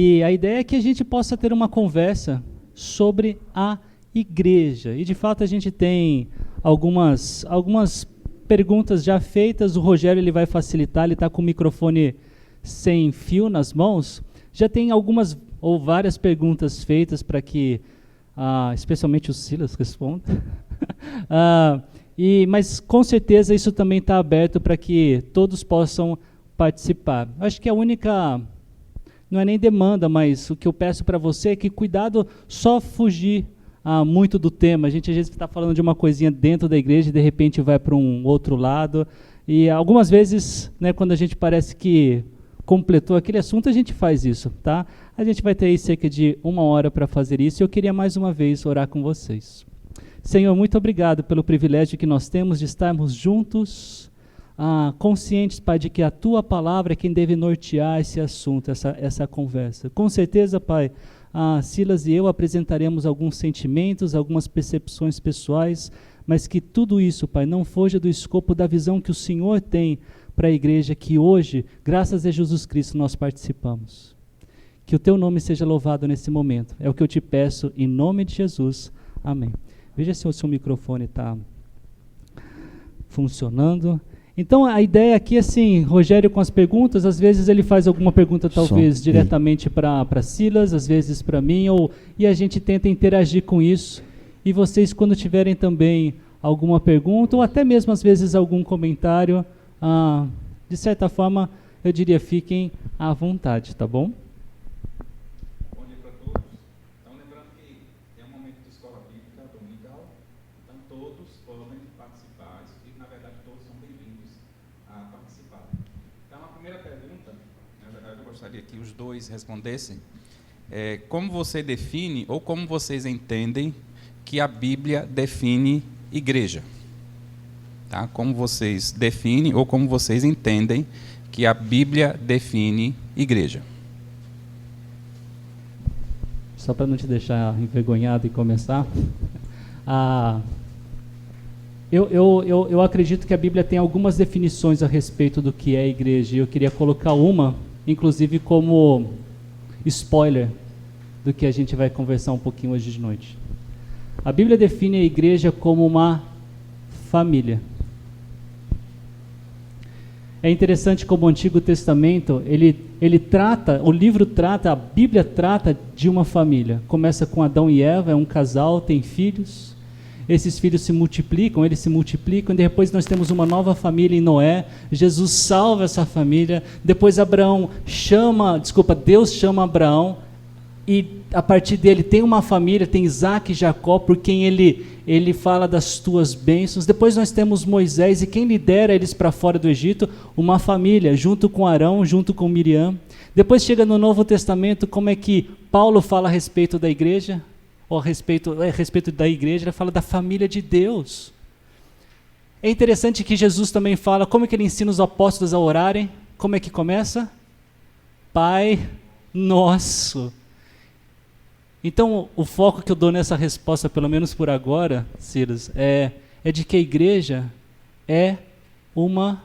E a ideia é que a gente possa ter uma conversa sobre a igreja. E de fato a gente tem algumas perguntas já feitas. O Rogério ele vai facilitar, ele está com o microfone sem fio nas mãos. Já tem algumas ou várias perguntas feitas para que, especialmente o Silas, responda. Mas com certeza isso também está aberto para que todos possam participar. Acho que a única, não é nem demanda, mas o que eu peço para você é que cuidado só fugir muito do tema. A gente às vezes está falando de uma coisinha dentro da igreja e de repente vai para um outro lado. E algumas vezes, né, quando a gente parece que completou aquele assunto, a gente faz isso, tá? A gente vai ter aí cerca de 1 hora para fazer isso e eu queria mais uma vez orar com vocês. Senhor, muito obrigado pelo privilégio que nós temos de estarmos juntos, conscientes, Pai, de que a Tua palavra é quem deve nortear esse assunto, essa conversa. Com certeza, Pai, Silas e eu apresentaremos alguns sentimentos, algumas percepções pessoais, mas que tudo isso, Pai, não foja do escopo da visão que o Senhor tem para a igreja que hoje, graças a Jesus Cristo, nós participamos. Que o Teu nome seja louvado nesse momento. É o que eu te peço, em nome de Jesus. Amém. Veja se o seu microfone está funcionando. Então, a ideia aqui é assim, Rogério com as perguntas, às vezes ele faz alguma pergunta talvez diretamente para Silas, às vezes para mim, e a gente tenta interagir com isso. E vocês, quando tiverem também alguma pergunta, ou até mesmo às vezes algum comentário, de certa forma, eu diria, fiquem à vontade, tá bom? Bom dia para todos. Então, lembrando que é um momento de escola bíblica dominical, então todos podem participar, e na verdade todos são bem-vindos a participar. Então, a primeira pergunta, na verdade eu gostaria que os dois respondessem, como você define, ou como vocês entendem que a Bíblia define igreja? Tá? Como vocês definem ou como vocês entendem que a Bíblia define igreja? Só para não te deixar envergonhado e começar, eu acredito que a Bíblia tem algumas definições a respeito do que é igreja, e eu queria colocar uma, inclusive como spoiler do que a gente vai conversar um pouquinho hoje de noite. A Bíblia define a igreja como uma família. É interessante como o Antigo Testamento, a Bíblia trata de uma família. Começa com Adão e Eva, é um casal, tem filhos. Esses filhos eles se multiplicam, e depois nós temos uma nova família em Noé. Jesus salva essa família. Depois Deus chama Abraão, e a partir dele tem uma família, tem Isaac e Jacó, por quem ele fala das tuas bênçãos. Depois nós temos Moisés, e quem lidera eles para fora do Egito, uma família, junto com Arão, junto com Miriam. Depois chega no Novo Testamento, como é que Paulo fala a respeito da igreja, ou a respeito da igreja, ele fala da família de Deus. É interessante que Jesus também fala, como é que ele ensina os apóstolos a orarem? Como é que começa? Pai Nosso. Então, o foco que eu dou nessa resposta, pelo menos por agora, Silas, é de que a igreja é uma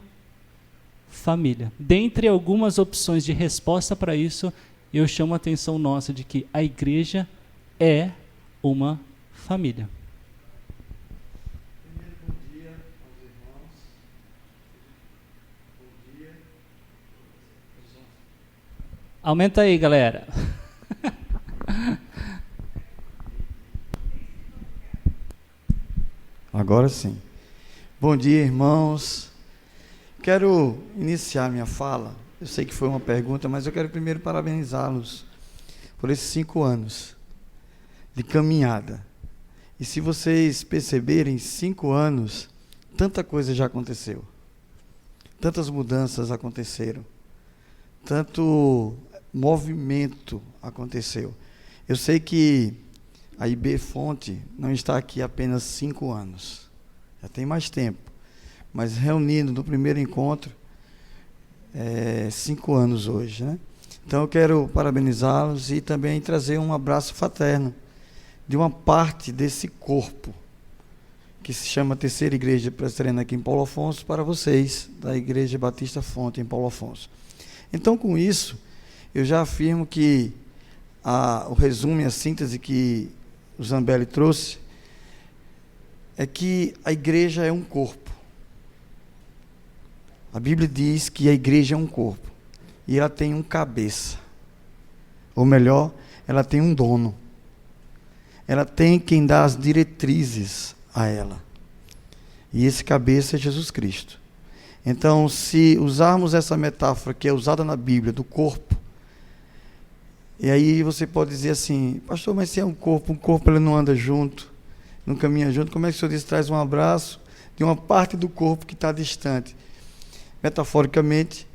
família. Dentre algumas opções de resposta para isso, eu chamo a atenção nossa de que a igreja é uma família. Primeiro, bom dia aos irmãos. Bom dia. Aumenta aí, galera. Agora sim. Bom dia, irmãos. Quero iniciar minha fala. Eu sei que foi uma pergunta, mas eu quero primeiro parabenizá-los por esses 5 anos de caminhada. E se vocês perceberem, 5 anos, tanta coisa já aconteceu. Tantas mudanças aconteceram. Tanto movimento aconteceu. Eu sei que a IB Fonte não está aqui há apenas 5 anos, já tem mais tempo, mas reunindo no primeiro encontro, 5 anos hoje, né? Então eu quero parabenizá-los e também trazer um abraço fraterno de uma parte desse corpo, que se chama Terceira Igreja Presbiteriana aqui em Paulo Afonso, para vocês, da Igreja Batista Fonte em Paulo Afonso. Então, com isso, eu já afirmo que o resumo e a síntese que o Zambelli trouxe, é que a igreja é um corpo. A Bíblia diz que a igreja é um corpo. E ela tem um cabeça. Ou melhor, ela tem um dono. Ela tem quem dá as diretrizes a ela. E esse cabeça é Jesus Cristo. Então, se usarmos essa metáfora que é usada na Bíblia, do corpo, e aí você pode dizer assim, pastor, mas se é um corpo ele não anda junto, não caminha junto, como é que o senhor diz, traz um abraço de uma parte do corpo que está distante? Metaforicamente,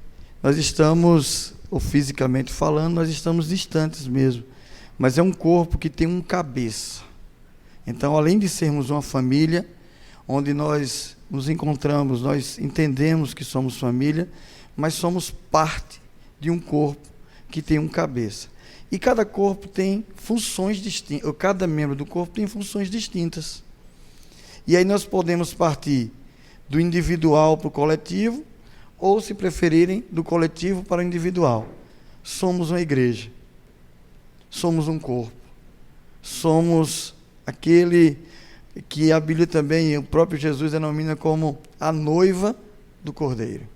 nós estamos, ou fisicamente falando, nós estamos distantes mesmo, mas é um corpo que tem um cabeça. Então, além de sermos uma família, onde nós nos encontramos, nós entendemos que somos família, mas somos parte de um corpo que tem um cabeça. E cada corpo tem funções distintas, ou cada membro do corpo tem funções distintas. E aí nós podemos partir do individual para o coletivo, ou, se preferirem, do coletivo para o individual. Somos uma igreja. Somos um corpo. Somos aquele que a Bíblia também, o próprio Jesus denomina como a noiva do Cordeiro.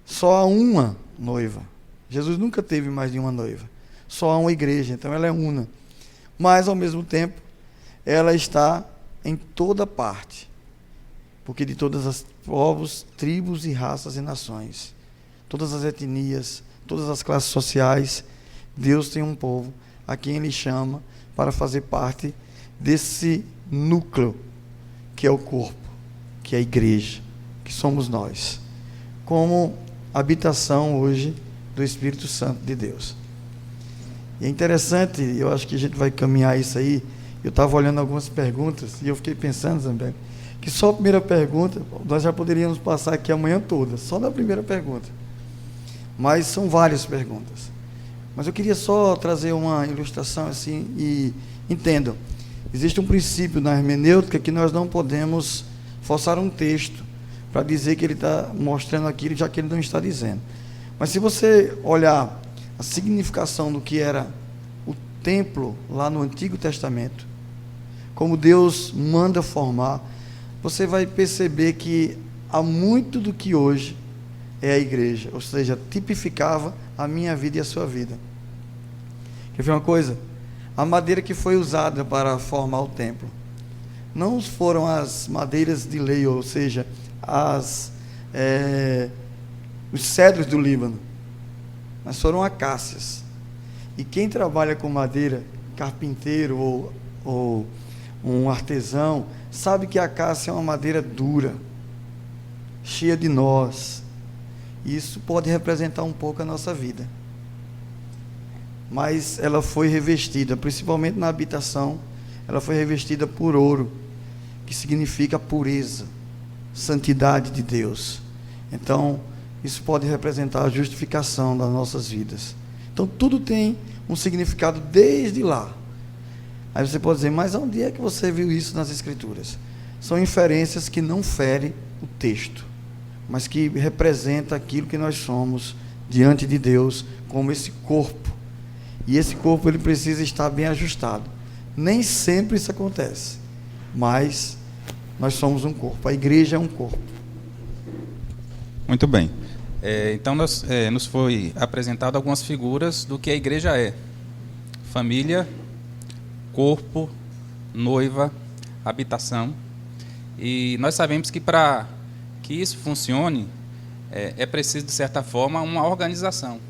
Só há uma noiva. Jesus nunca teve mais de uma noiva. Só há uma igreja, então ela é una. Mas, ao mesmo tempo, ela está em toda parte. Porque de todas as povos, tribos e raças e nações, todas as etnias, todas as classes sociais, Deus tem um povo a quem Ele chama para fazer parte desse núcleo que é o corpo, que é a igreja, que somos nós, como habitação hoje do Espírito Santo de Deus. E é interessante, eu acho que a gente vai caminhar isso aí. Eu estava olhando algumas perguntas e eu fiquei pensando, Zambelli, que só a primeira pergunta, nós já poderíamos passar aqui a manhã toda, só na primeira pergunta. Mas são várias perguntas. Mas eu queria só trazer uma ilustração assim, e entendam, existe um princípio na hermenêutica que nós não podemos forçar um texto para dizer que ele está mostrando aquilo, já que ele não está dizendo. Mas se você olhar a significação do que era o templo lá no Antigo Testamento, como Deus manda formar, você vai perceber que há muito do que hoje é a igreja, ou seja, tipificava a minha vida e a sua vida. Quer ver uma coisa? A madeira que foi usada para formar o templo não foram as madeiras de lei, ou seja, os cedros do Líbano, mas foram acácias. E quem trabalha com madeira, carpinteiro ou um artesão, sabe que a acácia é uma madeira dura, cheia de nós. Isso pode representar um pouco a nossa vida. Mas ela foi revestida, principalmente na habitação, ela foi revestida por ouro, que significa pureza, santidade de Deus. Então, isso pode representar a justificação das nossas vidas. Então, tudo tem um significado desde lá. Aí você pode dizer, mas onde é que você viu isso nas Escrituras? São inferências que não ferem o texto, mas que representa aquilo que nós somos diante de Deus, como esse corpo. E esse corpo ele precisa estar bem ajustado. Nem sempre isso acontece, mas nós somos um corpo. A igreja é um corpo. Muito bem. Então, nos foi apresentado algumas figuras do que a igreja é: família, corpo, noiva, habitação. E nós sabemos que para que isso funcione, é preciso, de certa forma, uma organização.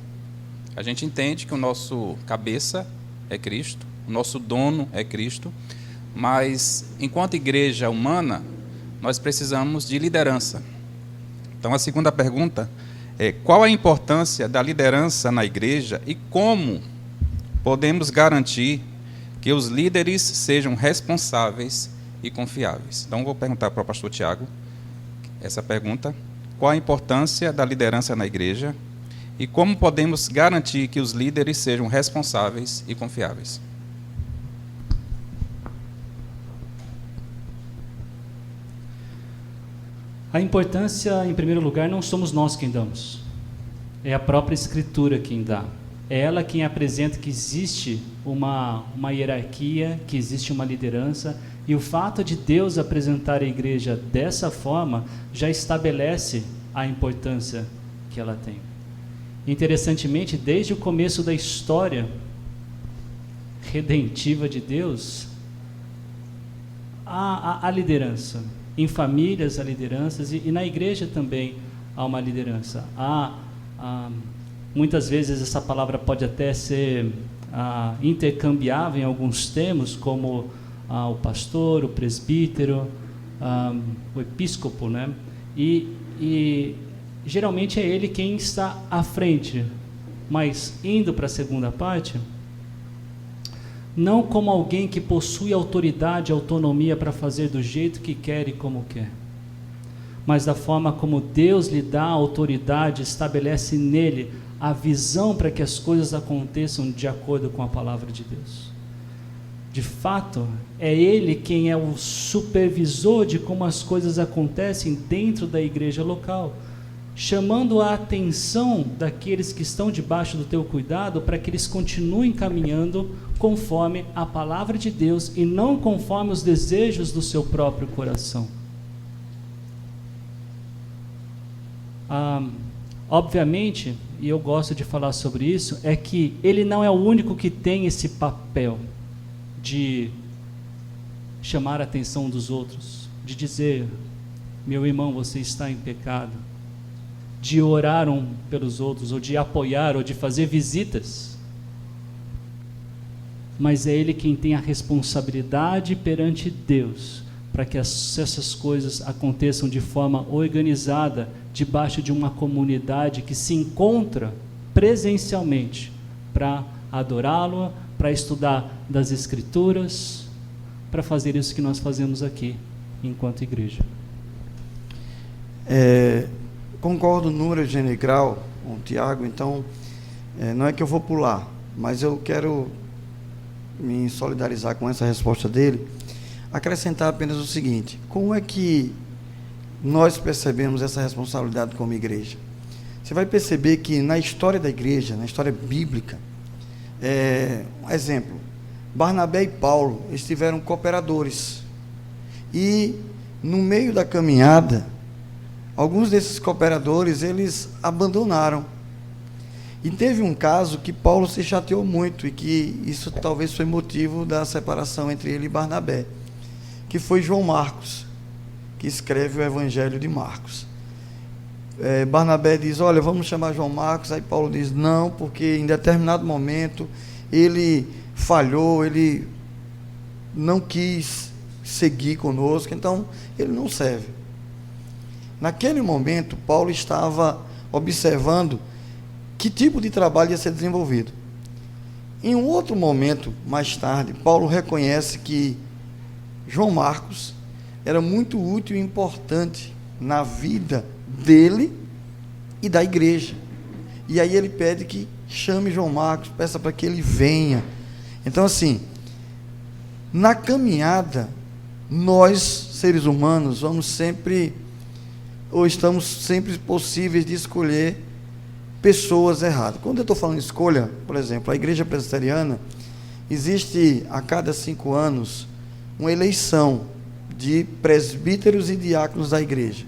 A gente entende que o nosso cabeça é Cristo, o nosso dono é Cristo, mas, enquanto igreja humana, nós precisamos de liderança. Então, a segunda pergunta é: qual a importância da liderança na igreja e como podemos garantir que os líderes sejam responsáveis e confiáveis? Então, vou perguntar para o pastor Tiago essa pergunta: qual a importância da liderança na igreja e como podemos garantir que os líderes sejam responsáveis e confiáveis? A importância, em primeiro lugar, não somos nós quem damos. É a própria Escritura quem dá. É ela quem apresenta que existe uma hierarquia, que existe uma liderança, e o fato de Deus apresentar a igreja dessa forma já estabelece a importância que ela tem. Interessantemente, desde o começo da história redentiva de Deus, há liderança. Em famílias há lideranças, e na igreja também há uma liderança. Muitas vezes essa palavra pode até ser intercambiável em alguns termos, como o pastor, o presbítero, o episcopo, né? E geralmente é ele quem está à frente. Mas indo para a segunda parte, não como alguém que possui autoridade e autonomia para fazer do jeito que quer e como quer, mas da forma como Deus lhe dá a autoridade, estabelece nele a visão para que as coisas aconteçam de acordo com a palavra de Deus. De fato, é ele quem é o supervisor de como as coisas acontecem dentro da igreja local, chamando a atenção daqueles que estão debaixo do teu cuidado para que eles continuem caminhando conforme a palavra de Deus e não conforme os desejos do seu próprio coração. Obviamente, e eu gosto de falar sobre isso, é que ele não é o único que tem esse papel de chamar a atenção dos outros, de dizer: meu irmão, você está em pecado, de orar pelos outros, ou de apoiar, ou de fazer visitas. Mas é ele quem tem a responsabilidade perante Deus para que essas coisas aconteçam de forma organizada, debaixo de uma comunidade que se encontra presencialmente para adorá-lo, para estudar das Escrituras, para fazer isso que nós fazemos aqui, enquanto igreja. Concordo número, gênero e grau com o Tiago, então não é que eu vou pular, mas eu quero me solidarizar com essa resposta dele, acrescentar apenas o seguinte: como é que nós percebemos essa responsabilidade como igreja? Você vai perceber que na história da igreja, na história bíblica, um exemplo, Barnabé e Paulo, eles tiveram cooperadores, e no meio da caminhada, alguns desses cooperadores, eles abandonaram. E teve um caso que Paulo se chateou muito, e que isso talvez foi motivo da separação entre ele e Barnabé, que foi João Marcos, que escreve o Evangelho de Marcos. Barnabé diz: olha, vamos chamar João Marcos. Aí Paulo diz: não, porque em determinado momento ele falhou, ele não quis seguir conosco, então ele não serve. Naquele momento, Paulo estava observando que tipo de trabalho ia ser desenvolvido. Em um outro momento, mais tarde, Paulo reconhece que João Marcos era muito útil e importante na vida dele e da igreja. E aí ele pede que chame João Marcos, peça para que ele venha. Então, assim, na caminhada, nós, seres humanos, estamos sempre possíveis de escolher pessoas erradas. Quando eu estou falando de escolha, por exemplo, a igreja presbiteriana, existe a cada 5 anos uma eleição de presbíteros e diáconos da igreja,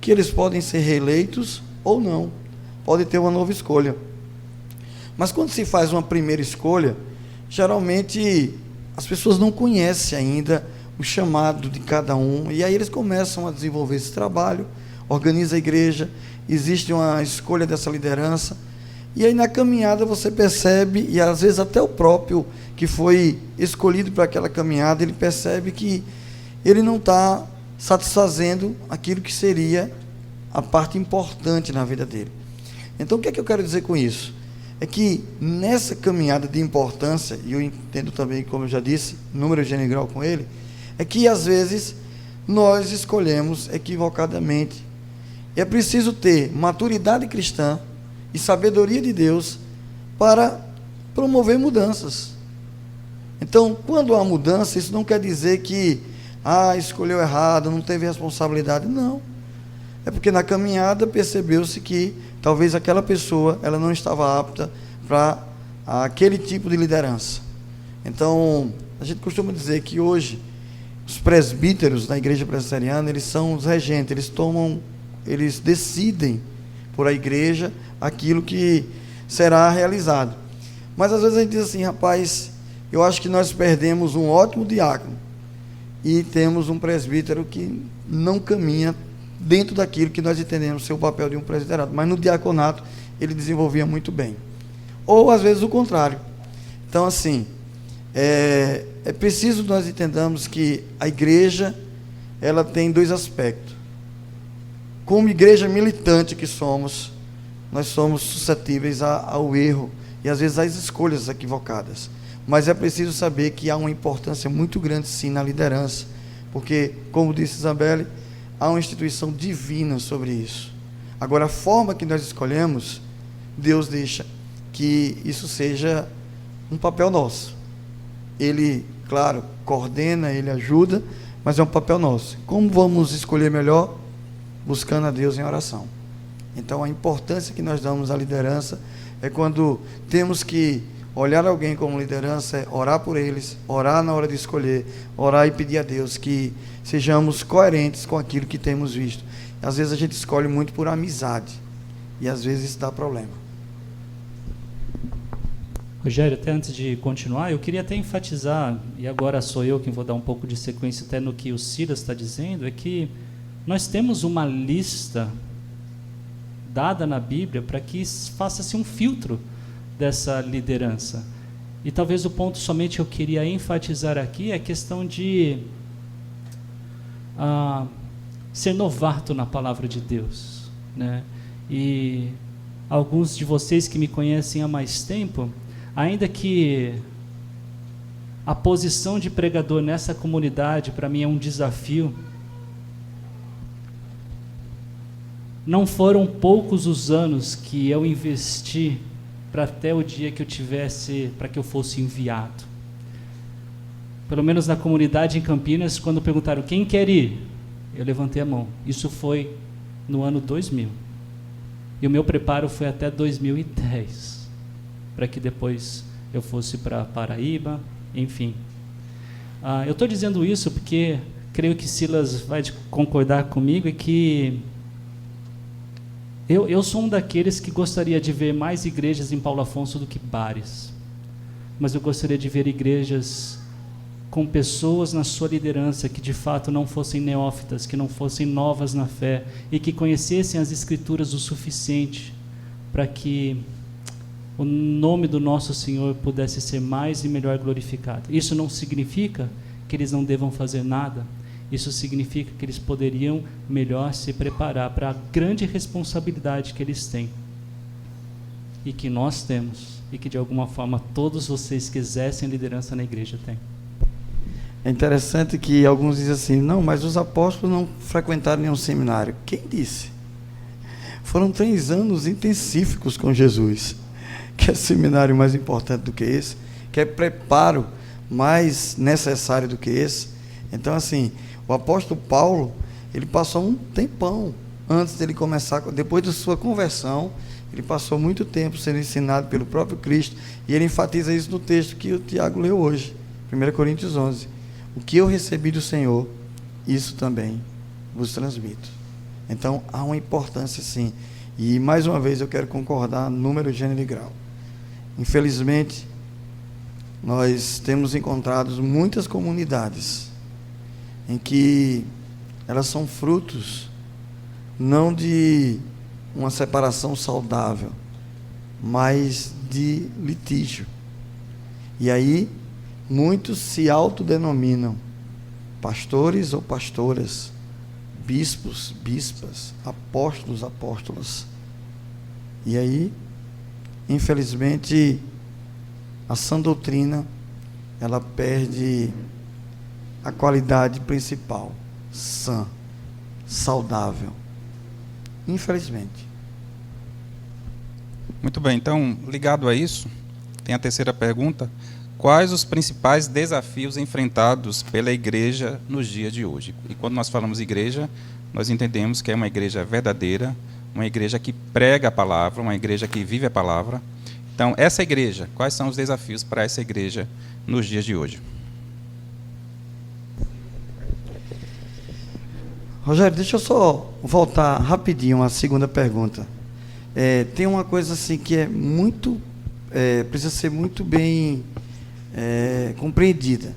que eles podem ser reeleitos ou não, pode ter uma nova escolha. Mas quando se faz uma primeira escolha, geralmente as pessoas não conhecem ainda o chamado de cada um, e aí eles começam a desenvolver esse trabalho, organiza a igreja, existe uma escolha dessa liderança, e aí na caminhada você percebe, e às vezes até o próprio que foi escolhido para aquela caminhada, ele percebe que ele não está satisfazendo aquilo que seria a parte importante na vida dele. Então o que é que eu quero dizer com isso? É que nessa caminhada de importância, e eu entendo também, como eu já disse, número gênero e grau com ele, é que às vezes nós escolhemos equivocadamente. É preciso ter maturidade cristã e sabedoria de Deus para promover mudanças. Então, quando há mudança, isso não quer dizer que escolheu errado, não teve responsabilidade. Não. É porque na caminhada percebeu-se que talvez aquela pessoa ela não estava apta para àquele tipo de liderança. Então, a gente costuma dizer que hoje os presbíteros da igreja presbiteriana, eles são os regentes, eles decidem por a igreja aquilo que será realizado. Mas às vezes a gente diz assim, rapaz, eu acho que nós perdemos um ótimo diácono e temos um presbítero que não caminha dentro daquilo que nós entendemos ser o papel de um presbiterado, mas no diaconato ele desenvolvia muito bem. Ou às vezes o contrário. Então assim, é preciso nós entendamos que a igreja, ela tem dois aspectos. Como igreja militante que somos, nós somos suscetíveis ao erro e às vezes às escolhas equivocadas. Mas é preciso saber que há uma importância muito grande sim na liderança, porque, como disse Isabelle, há uma instituição divina sobre isso. Agora, a forma que nós escolhemos, Deus deixa que isso seja um papel nosso. Ele, claro, coordena, ele ajuda, mas é um papel nosso. Como vamos escolher melhor? Buscando a Deus em oração. Então, a importância que nós damos à liderança é quando temos que olhar alguém como liderança, é orar por eles, orar na hora de escolher, orar e pedir a Deus que sejamos coerentes com aquilo que temos visto. Às vezes a gente escolhe muito por amizade, e às vezes isso dá problema. Rogério, até antes de continuar, eu queria até enfatizar, e agora sou eu quem vou dar um pouco de sequência até no que o Silas está dizendo, é que nós temos uma lista dada na Bíblia para que faça-se um filtro dessa liderança. E talvez o ponto somente que eu queria enfatizar aqui é a questão de ser novato na palavra de Deus, né? E alguns de vocês que me conhecem há mais tempo, ainda que a posição de pregador nessa comunidade para mim é um desafio, não foram poucos os anos que eu investi para até o dia que eu tivesse, para que eu fosse enviado. Pelo menos na comunidade em Campinas, quando perguntaram quem quer ir, eu levantei a mão. Isso foi no ano 2000. E o meu preparo foi até 2010, para que depois eu fosse para Paraíba, enfim. Eu estou dizendo isso porque creio que Silas vai concordar comigo, é que eu sou um daqueles que gostaria de ver mais igrejas em Paulo Afonso do que bares. Mas eu gostaria de ver igrejas com pessoas na sua liderança que de fato não fossem neófitas, que não fossem novas na fé e que conhecessem as Escrituras o suficiente para que o nome do nosso Senhor pudesse ser mais e melhor glorificado. Isso não significa que eles não devam fazer nada. Isso significa que eles poderiam melhor se preparar para a grande responsabilidade que eles têm e que nós temos e que de alguma forma todos vocês que exercem liderança na igreja têm. É interessante que alguns dizem assim, não, mas os apóstolos não frequentaram nenhum seminário. Quem disse? Foram 3 anos intensíficos com Jesus. Que é seminário mais importante do que esse? Que é preparo mais necessário do que esse? Então, assim, o apóstolo Paulo, ele passou um tempão antes dele começar, depois da sua conversão, ele passou muito tempo sendo ensinado pelo próprio Cristo, e ele enfatiza isso no texto que o Tiago leu hoje, 1 Coríntios 11. O que eu recebi do Senhor, isso também vos transmito. Então, há uma importância sim, e mais uma vez eu quero concordar, número, gênero e grau. Infelizmente, nós temos encontrado muitas comunidades em que elas são frutos não de uma separação saudável, mas de litígio. E aí, muitos se autodenominam pastores ou pastoras, bispos, bispas, apóstolos, apóstolas. E aí, infelizmente, a sã doutrina, ela perde a qualidade principal, sã, saudável. Infelizmente. Muito bem, então, ligado a isso, tem a terceira pergunta. Quais os principais desafios enfrentados pela igreja nos dias de hoje? E quando nós falamos igreja, nós entendemos que é uma igreja verdadeira, uma igreja que prega a palavra, uma igreja que vive a palavra. Então, essa igreja, quais são os desafios para essa igreja nos dias de hoje? Rogério, deixa eu só voltar rapidinho à segunda pergunta. Tem uma coisa assim que é muito, precisa ser muito bem compreendida.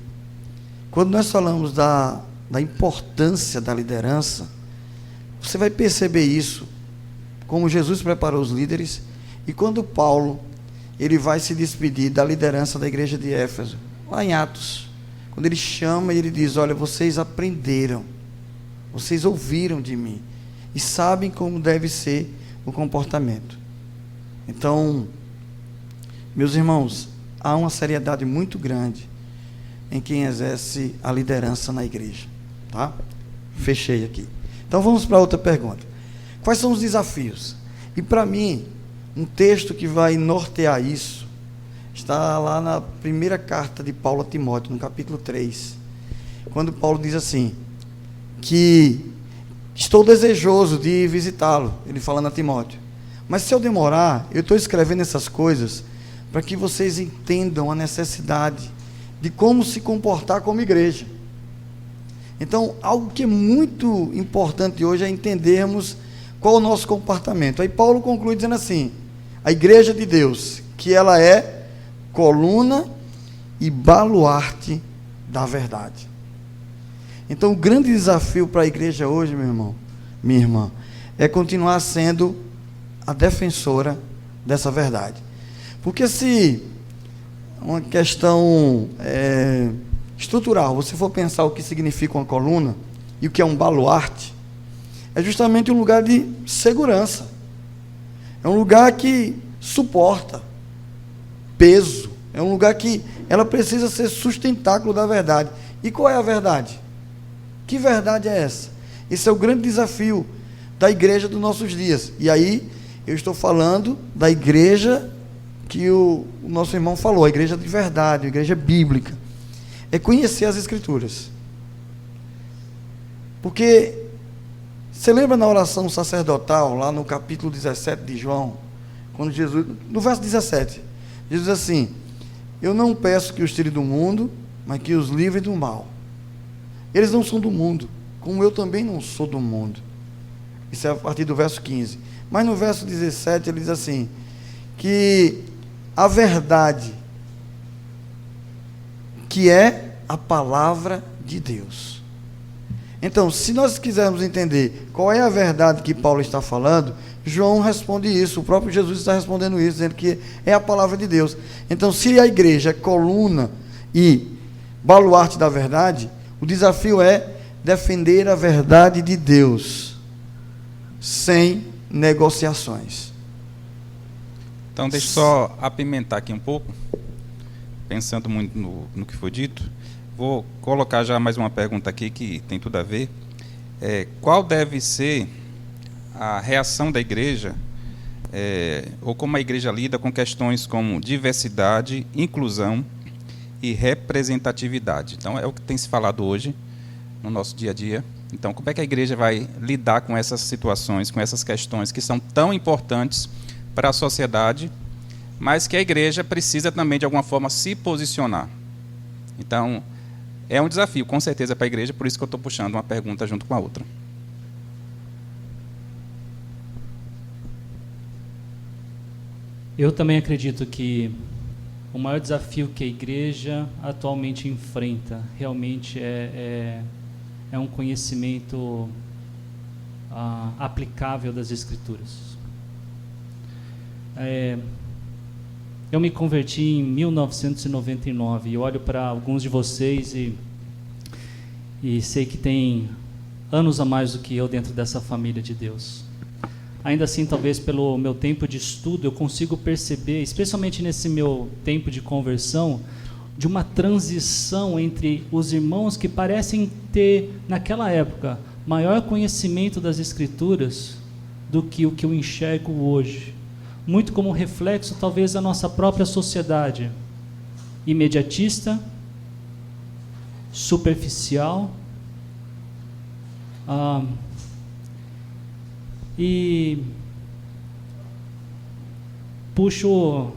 Quando nós falamos da importância da liderança, você vai perceber isso, como Jesus preparou os líderes, e quando Paulo ele vai se despedir da liderança da igreja de Éfeso, lá em Atos, quando ele chama e ele diz: olha, vocês aprenderam, vocês ouviram de mim, e sabem como deve ser o comportamento. Então, meus irmãos, há uma seriedade muito grande em quem exerce a liderança na igreja, tá? Fechei aqui. Então vamos para outra pergunta. Quais são os desafios? E para mim, um texto que vai nortear isso está lá na primeira carta de Paulo a Timóteo, no capítulo 3, quando Paulo diz assim, que estou desejoso de visitá-lo, ele falando a Timóteo, mas se eu demorar, eu estou escrevendo essas coisas para que vocês entendam a necessidade de como se comportar como igreja. Então, algo que é muito importante hoje é entendermos qual é o nosso comportamento. Aí Paulo conclui dizendo assim, a igreja de Deus, que ela é coluna e baluarte da verdade. Então, o grande desafio para a igreja hoje, meu irmão, minha irmã, é continuar sendo a defensora dessa verdade. Porque se uma questão estrutural, você for pensar o que significa uma coluna e o que é um baluarte, é justamente um lugar de segurança. É um lugar que suporta peso. É um lugar que ela precisa ser sustentáculo da verdade. E qual é a verdade? Que verdade é essa? Esse é o grande desafio da igreja dos nossos dias. E aí, eu estou falando da igreja que o nosso irmão falou, a igreja de verdade, a igreja bíblica. É conhecer as Escrituras. Porque, você lembra na oração sacerdotal, lá no capítulo 17 de João, quando Jesus, no verso 17, Jesus diz assim, eu não peço que os tire do mundo, mas que os livre do mal. Eles não são do mundo, como eu também não sou do mundo. Isso é a partir do verso 15. Mas no verso 17 ele diz assim, que a verdade, que é a palavra de Deus. Então, se nós quisermos entender qual é a verdade que Paulo está falando, João responde isso, o próprio Jesus está respondendo isso, dizendo que é a palavra de Deus. Então, se a igreja é coluna e baluarte da verdade, o desafio é defender a verdade de Deus, sem negociações. Então, deixa eu só apimentar aqui um pouco, pensando muito no que foi dito. Vou colocar já mais uma pergunta aqui que tem tudo a ver. Qual deve ser a reação da igreja, ou como a igreja lida com questões como diversidade, inclusão e representatividade? Então, é o que tem se falado hoje no nosso dia a dia. Então, como é que a igreja vai lidar com essas situações, com essas questões que são tão importantes para a sociedade, mas que a igreja precisa também, de alguma forma, se posicionar? Então, é um desafio, com certeza, para a igreja, por isso que eu estou puxando uma pergunta junto com a outra. Eu também acredito que o maior desafio que a igreja atualmente enfrenta realmente é um conhecimento aplicável das Escrituras. Eu me converti em 1999 e olho para alguns de vocês e sei que tem anos a mais do que eu dentro dessa família de Deus. Ainda assim, talvez pelo meu tempo de estudo, eu consigo perceber, especialmente nesse meu tempo de conversão, de uma transição entre os irmãos que parecem ter, naquela época, maior conhecimento das Escrituras do que o que eu enxergo hoje. Muito como reflexo, talvez, da nossa própria sociedade imediatista, superficial, e puxo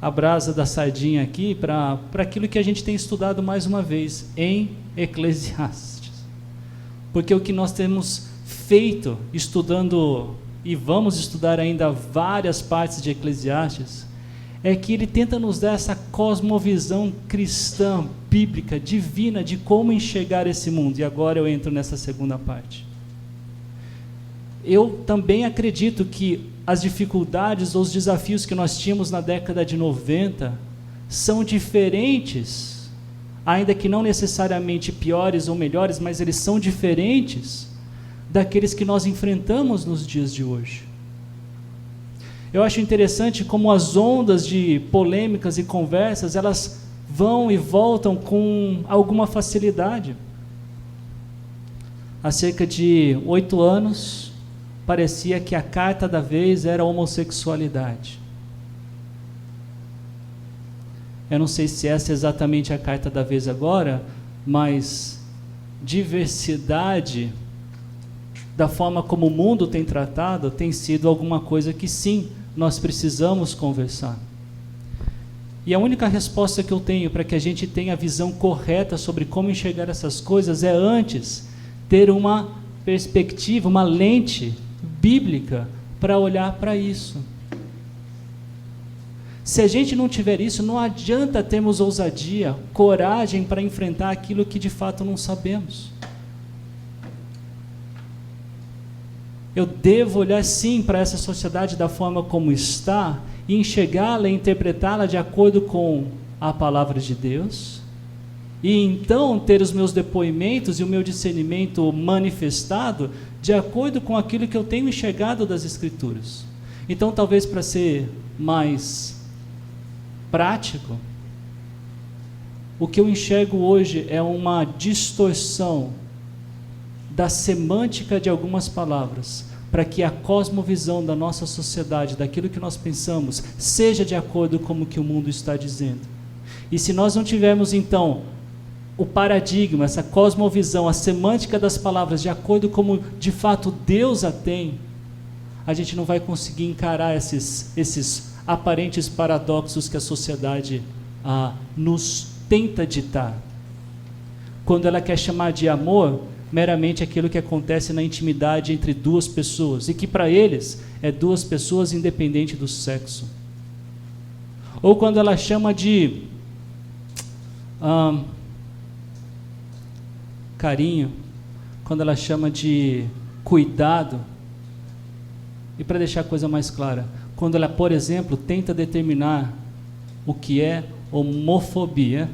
a brasa da sardinha aqui para aquilo que a gente tem estudado mais uma vez em Eclesiastes. Porque o que nós temos feito, estudando, e vamos estudar ainda várias partes de Eclesiastes, é que ele tenta nos dar essa cosmovisão cristã, bíblica, divina, de como enxergar esse mundo. E agora eu entro nessa segunda parte. Eu também acredito que as dificuldades ou os desafios que nós tínhamos na década de 90 são diferentes, ainda que não necessariamente piores ou melhores, mas eles são diferentes daqueles que nós enfrentamos nos dias de hoje. Eu acho interessante como as ondas de polêmicas e conversas, elas vão e voltam com alguma facilidade. Há cerca de 8 anos, parecia que a carta da vez era a homossexualidade. Eu não sei se essa é exatamente a carta da vez agora, mas diversidade, da forma como o mundo tem tratado, tem sido alguma coisa que sim, nós precisamos conversar. E a única resposta que eu tenho para que a gente tenha a visão correta sobre como enxergar essas coisas é antes ter uma perspectiva, uma lente bíblica para olhar para isso. Se a gente não tiver isso, não adianta termos ousadia, coragem para enfrentar aquilo que de fato não sabemos. Eu devo olhar sim para essa sociedade da forma como está e enxergá-la e interpretá-la de acordo com a palavra de Deus, e então ter os meus depoimentos e o meu discernimento manifestado de acordo com aquilo que eu tenho enxergado das Escrituras. Então, talvez para ser mais prático, o que eu enxergo hoje é uma distorção da semântica de algumas palavras, para que a cosmovisão da nossa sociedade, daquilo que nós pensamos, seja de acordo com o que o mundo está dizendo. E se nós não tivermos, então, o paradigma, essa cosmovisão, a semântica das palavras, de acordo como de fato Deus a tem, a gente não vai conseguir encarar esses aparentes paradoxos que a sociedade nos tenta ditar. Quando ela quer chamar de amor, meramente aquilo que acontece na intimidade entre duas pessoas, e que para eles é duas pessoas independente do sexo. Ou quando ela chama de carinho, quando ela chama de cuidado, e para deixar a coisa mais clara, quando ela, por exemplo, tenta determinar o que é homofobia,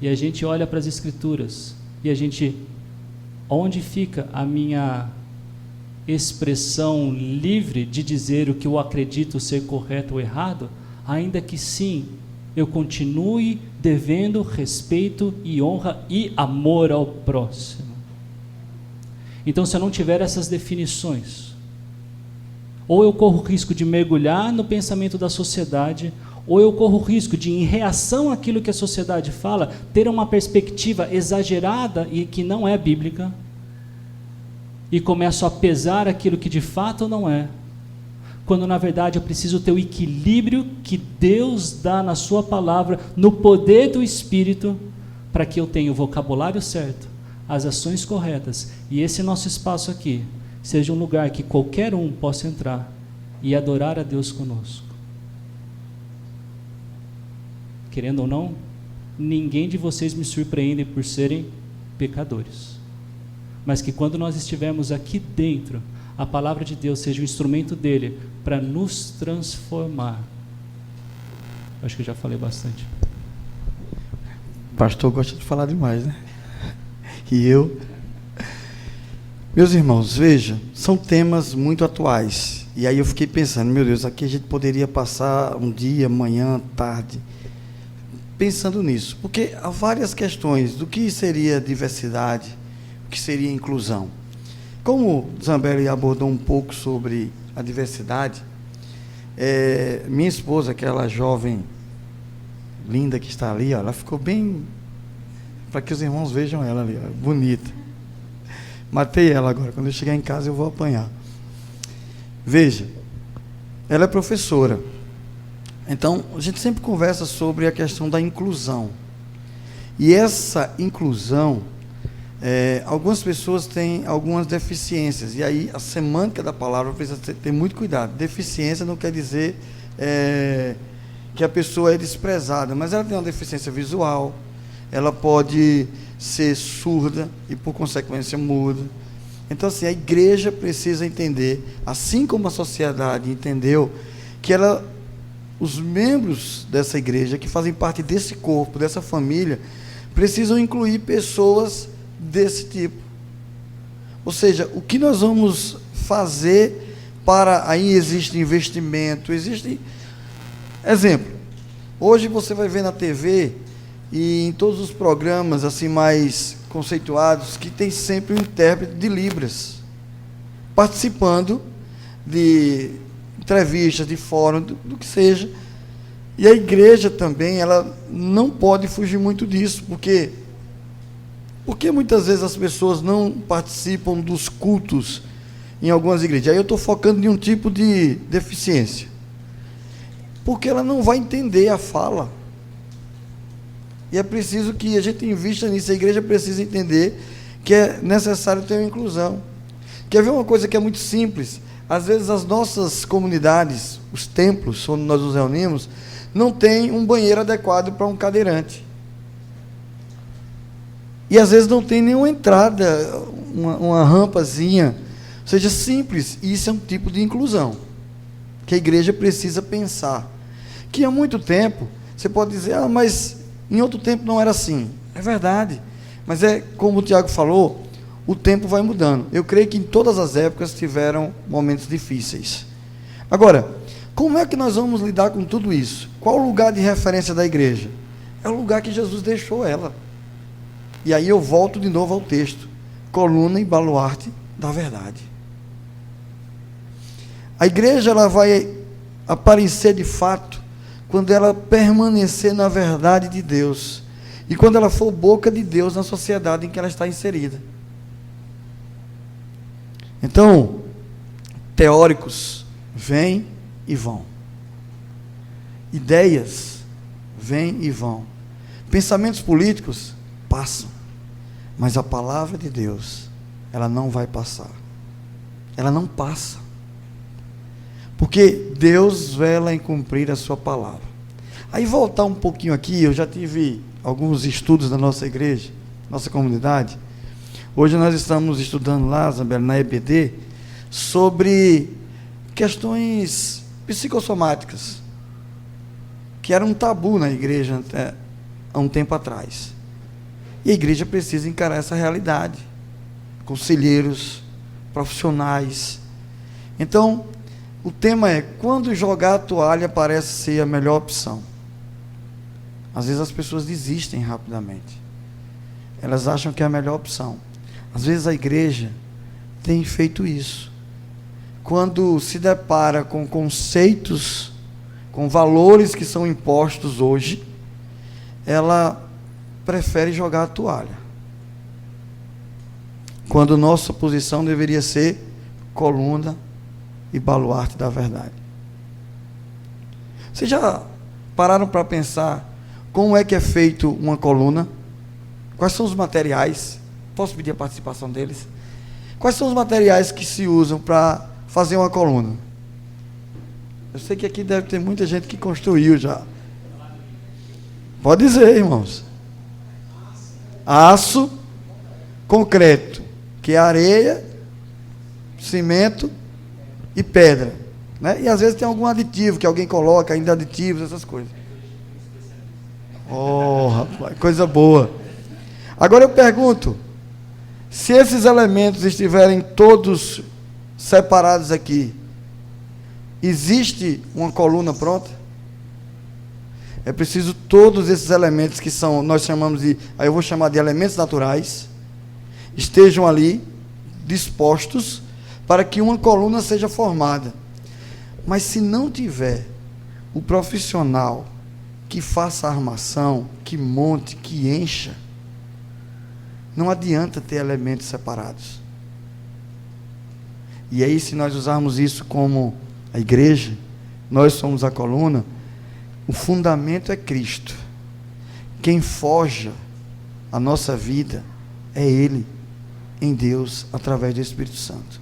e a gente olha para as Escrituras, e a gente, onde fica a minha expressão livre de dizer o que eu acredito ser correto ou errado, ainda que sim, eu continue devendo respeito e honra e amor ao próximo. Então, se eu não tiver essas definições, ou eu corro o risco de mergulhar no pensamento da sociedade, ou eu corro o risco de, em reação àquilo que a sociedade fala, ter uma perspectiva exagerada e que não é bíblica, e começo a pesar aquilo que de fato não é, quando na verdade eu preciso ter o equilíbrio que Deus dá na sua palavra, no poder do Espírito, para que eu tenha o vocabulário certo, as ações corretas, e esse nosso espaço aqui seja um lugar que qualquer um possa entrar e adorar a Deus conosco. Querendo ou não, ninguém de vocês me surpreende por serem pecadores, mas que quando nós estivermos aqui dentro, a palavra de Deus seja o instrumento dele para nos transformar. Acho que eu já falei bastante. O pastor gosta de falar demais, né? E eu... Meus irmãos, veja, são temas muito atuais. E aí eu fiquei pensando, meu Deus, aqui a gente poderia passar um dia, manhã, tarde, pensando nisso. Porque há várias questões do que seria diversidade, o que seria inclusão. Como Zambelli abordou um pouco sobre a diversidade, minha esposa, aquela jovem linda que está ali, ó, ela ficou bem, para que os irmãos vejam ela ali, ó, bonita. Matei ela agora, quando eu chegar em casa eu vou apanhar. Veja, ela é professora, Então, a gente sempre conversa sobre a questão da inclusão. E essa inclusão, algumas pessoas têm algumas deficiências. E aí, a semântica da palavra precisa ter muito cuidado. Deficiência não quer dizer que a pessoa é desprezada, mas ela tem uma deficiência visual, ela pode ser surda e, por consequência, muda. Então, assim, a igreja precisa entender, assim como a sociedade entendeu, que os membros dessa igreja, que fazem parte desse corpo, dessa família, precisam incluir pessoas desse tipo. Ou seja, o que nós vamos fazer para... Aí existe investimento, existe... Exemplo, hoje você vai ver na TV e em todos os programas assim mais conceituados que tem sempre um intérprete de Libras participando de entrevistas, de fórum, do que seja. E a igreja também, ela não pode fugir muito disso, porque muitas vezes as pessoas não participam dos cultos em algumas igrejas. Aí eu estou focando em um tipo de deficiência, porque ela não vai entender a fala. E é preciso que a gente invista nisso. A igreja precisa entender que é necessário ter uma inclusão. Quer ver uma coisa que é muito simples? Às vezes as nossas comunidades, os templos onde nós nos reunimos, não tem um banheiro adequado para um cadeirante. E às vezes não tem nenhuma entrada, uma rampazinha. Ou seja, simples. E isso é um tipo de inclusão que a igreja precisa pensar. Que há muito tempo, você pode dizer, mas em outro tempo não era assim. É verdade. Mas como o Tiago falou, o tempo vai mudando. Eu creio que em todas as épocas tiveram momentos difíceis. Agora, como é que nós vamos lidar com tudo isso? Qual o lugar de referência da igreja? É o lugar que Jesus deixou ela. E aí eu volto de novo ao texto. Coluna e baluarte da verdade. A igreja, ela vai aparecer de fato quando ela permanecer na verdade de Deus e quando ela for boca de Deus na sociedade em que ela está inserida. Então, teóricos vêm e vão, ideias vêm e vão, pensamentos políticos passam, mas a palavra de Deus, ela não vai passar, ela não passa. Porque Deus vela em cumprir a sua palavra. Aí voltar um pouquinho aqui, eu já tive alguns estudos na nossa igreja, nossa comunidade. Hoje nós estamos estudando lá, Isabel, na EBD, sobre questões psicossomáticas, que era um tabu na igreja até há um tempo atrás. E a igreja precisa encarar essa realidade. Conselheiros, profissionais. Então, o tema é, quando jogar a toalha parece ser a melhor opção. Às vezes as pessoas desistem rapidamente. Elas acham que é a melhor opção. Às vezes a igreja tem feito isso. Quando se depara com conceitos, com valores que são impostos hoje, ela prefere jogar a toalha. Quando nossa posição deveria ser coluna e baluarte da verdade. Vocês já pararam para pensar como é que é feito uma coluna? Quais são os materiais? Posso pedir a participação deles? Quais são os materiais que se usam para fazer uma coluna? Eu sei que aqui deve ter muita gente que construiu já. Pode dizer, irmãos. Aço, concreto, que é areia, cimento e pedra, né? E às vezes tem algum aditivo que alguém coloca, ainda aditivos, essas coisas. Oh, rapaz, coisa boa. Agora eu pergunto, se esses elementos estiverem todos separados aqui, existe uma coluna pronta? É preciso todos esses elementos que são, nós chamamos de, aí eu vou chamar de elementos naturais, estejam ali dispostos para que uma coluna seja formada. Mas se não tiver o profissional que faça a armação, que monte, que encha, não adianta ter elementos separados. E aí, se nós usarmos isso como a igreja, nós somos a coluna, O fundamento é Cristo. Quem forja a nossa vida é Ele, em Deus, através do Espírito Santo.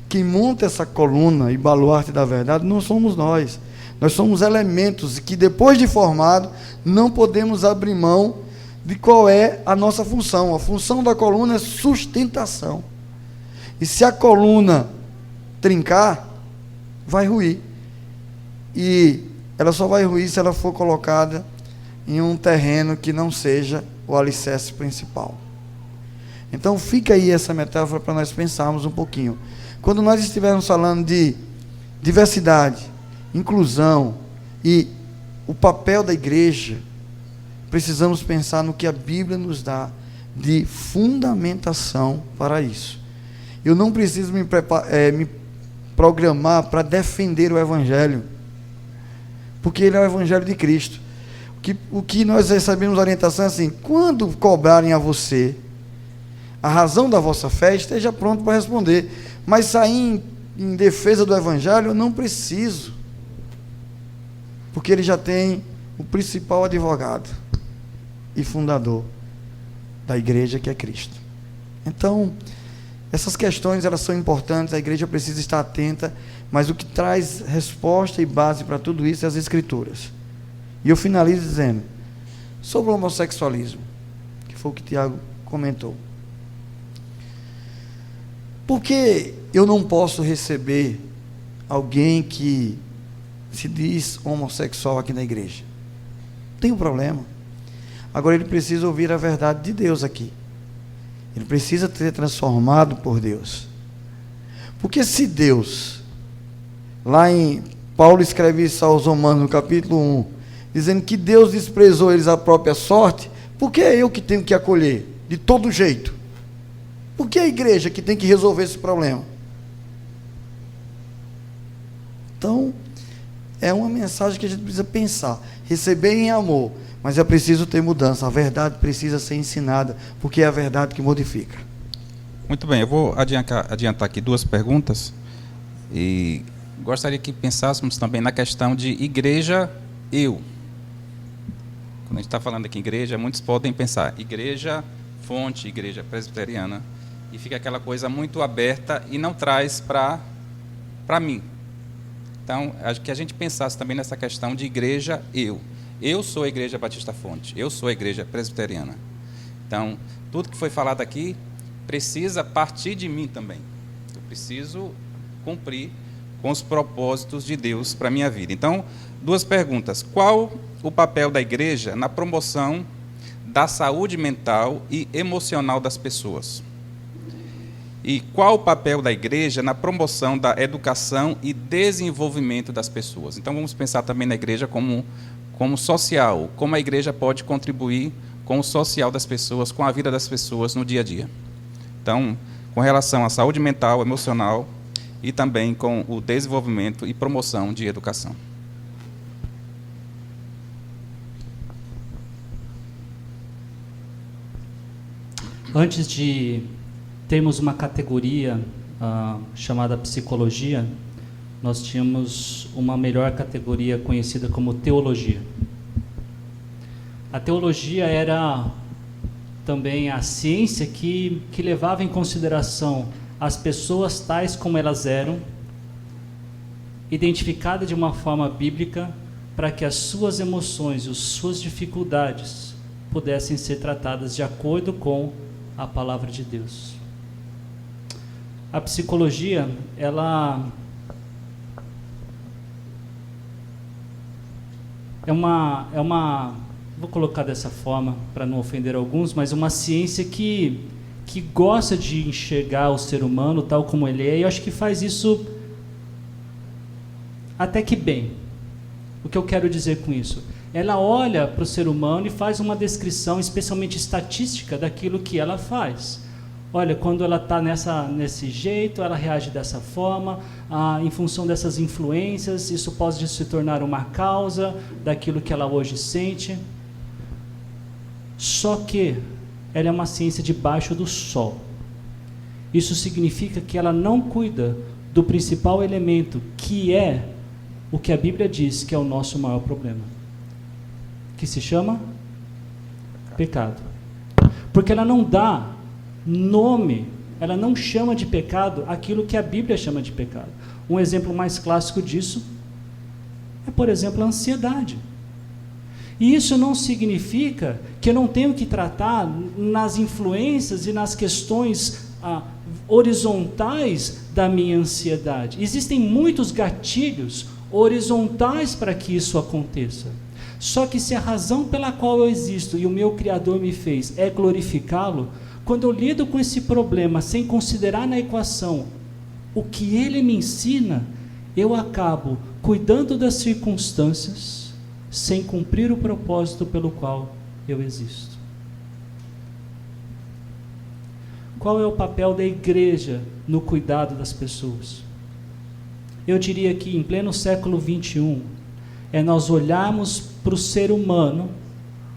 Quem monta essa coluna e baluarte da verdade não somos nós. Nós somos elementos que, depois de formado, não podemos abrir mão de qual é a nossa função. A função da coluna é sustentação. E se a coluna trincar, vai ruir. E ela só vai ruir se ela for colocada em um terreno que não seja o alicerce principal. Então fica aí essa metáfora para nós pensarmos um pouquinho. Quando nós estivermos falando de diversidade, inclusão e o papel da igreja, precisamos pensar no que a Bíblia nos dá de fundamentação para isso. Eu não preciso me programar para defender o Evangelho, porque ele é o Evangelho de Cristo. O que nós recebemos orientação é assim: quando cobrarem a você a razão da vossa fé, esteja pronto para responder. Mas sair em defesa do Evangelho, eu não preciso, porque ele já tem o principal advogado e fundador da igreja, que é Cristo. Então, essas questões, elas são importantes, a igreja precisa estar atenta, mas o que traz resposta e base para tudo isso é as Escrituras. E eu finalizo dizendo, sobre o homossexualismo, que foi o que Tiago comentou. Por que eu não posso receber alguém que se diz homossexual aqui na igreja? Não tem um problema. Agora ele precisa ouvir a verdade de Deus aqui. Ele precisa ser transformado por Deus. Porque se Deus, lá em Paulo escreve isso aos Romanos, no capítulo 1, dizendo que Deus desprezou eles à própria sorte, por que é eu que tenho que acolher de todo jeito? Por que a igreja que tem que resolver esse problema? Então, é uma mensagem que a gente precisa pensar, receber em amor, mas é preciso ter mudança, a verdade precisa ser ensinada, porque é a verdade que modifica. Muito bem, eu vou adiantar aqui duas perguntas, e gostaria que pensássemos também na questão de igreja, eu. Quando a gente está falando aqui em igreja, muitos podem pensar, igreja, fonte, igreja presbiteriana, e fica aquela coisa muito aberta e não traz para mim. Então, acho que a gente pensasse também nessa questão de igreja, eu. Eu sou a Igreja Batista Fonte, eu sou a Igreja Presbiteriana. Então, tudo que foi falado aqui precisa partir de mim também. Eu preciso cumprir com os propósitos de Deus para a minha vida. Então, duas perguntas. Qual o papel da igreja na promoção da saúde mental e emocional das pessoas? E qual o papel da igreja na promoção da educação e desenvolvimento das pessoas? Então, vamos pensar também na igreja como social, como a igreja pode contribuir com o social das pessoas, com a vida das pessoas no dia a dia. Então, com relação à saúde mental, emocional e também com o desenvolvimento e promoção de educação. Antes de termos uma categoria chamada psicologia, nós tínhamos uma melhor categoria conhecida como teologia. A teologia era também a ciência que levava em consideração as pessoas tais como elas eram, identificada de uma forma bíblica, para que as suas emoções e as suas dificuldades pudessem ser tratadas de acordo com a palavra de Deus. A psicologia, ela é uma, vou colocar dessa forma para não ofender alguns, mas uma ciência que gosta de enxergar o ser humano tal como ele é, e eu acho que faz isso até que bem. O que eu quero dizer com isso? Ela olha para o ser humano e faz uma descrição, especialmente estatística, daquilo que ela faz. Olha, quando ela está nesse jeito, ela reage dessa forma, em função dessas influências, isso pode se tornar uma causa daquilo que ela hoje sente. Só que ela é uma ciência debaixo do sol. Isso significa que ela não cuida do principal elemento, que é o que a Bíblia diz que é o nosso maior problema, que se chama pecado. Porque ela não dá nome, ela não chama de pecado aquilo que a Bíblia chama de pecado. Um exemplo mais clássico disso é, por exemplo, a ansiedade. E isso não significa que eu não tenho que tratar nas influências e nas questões horizontais da minha ansiedade. Existem muitos gatilhos horizontais para que isso aconteça. Só que se a razão pela qual eu existo e o meu Criador me fez é glorificá-lo, quando eu lido com esse problema sem considerar na equação o que ele me ensina, eu acabo cuidando das circunstâncias sem cumprir o propósito pelo qual eu existo. Qual é o papel da igreja no cuidado das pessoas? Eu diria que em pleno século 21, é nós olharmos para o ser humano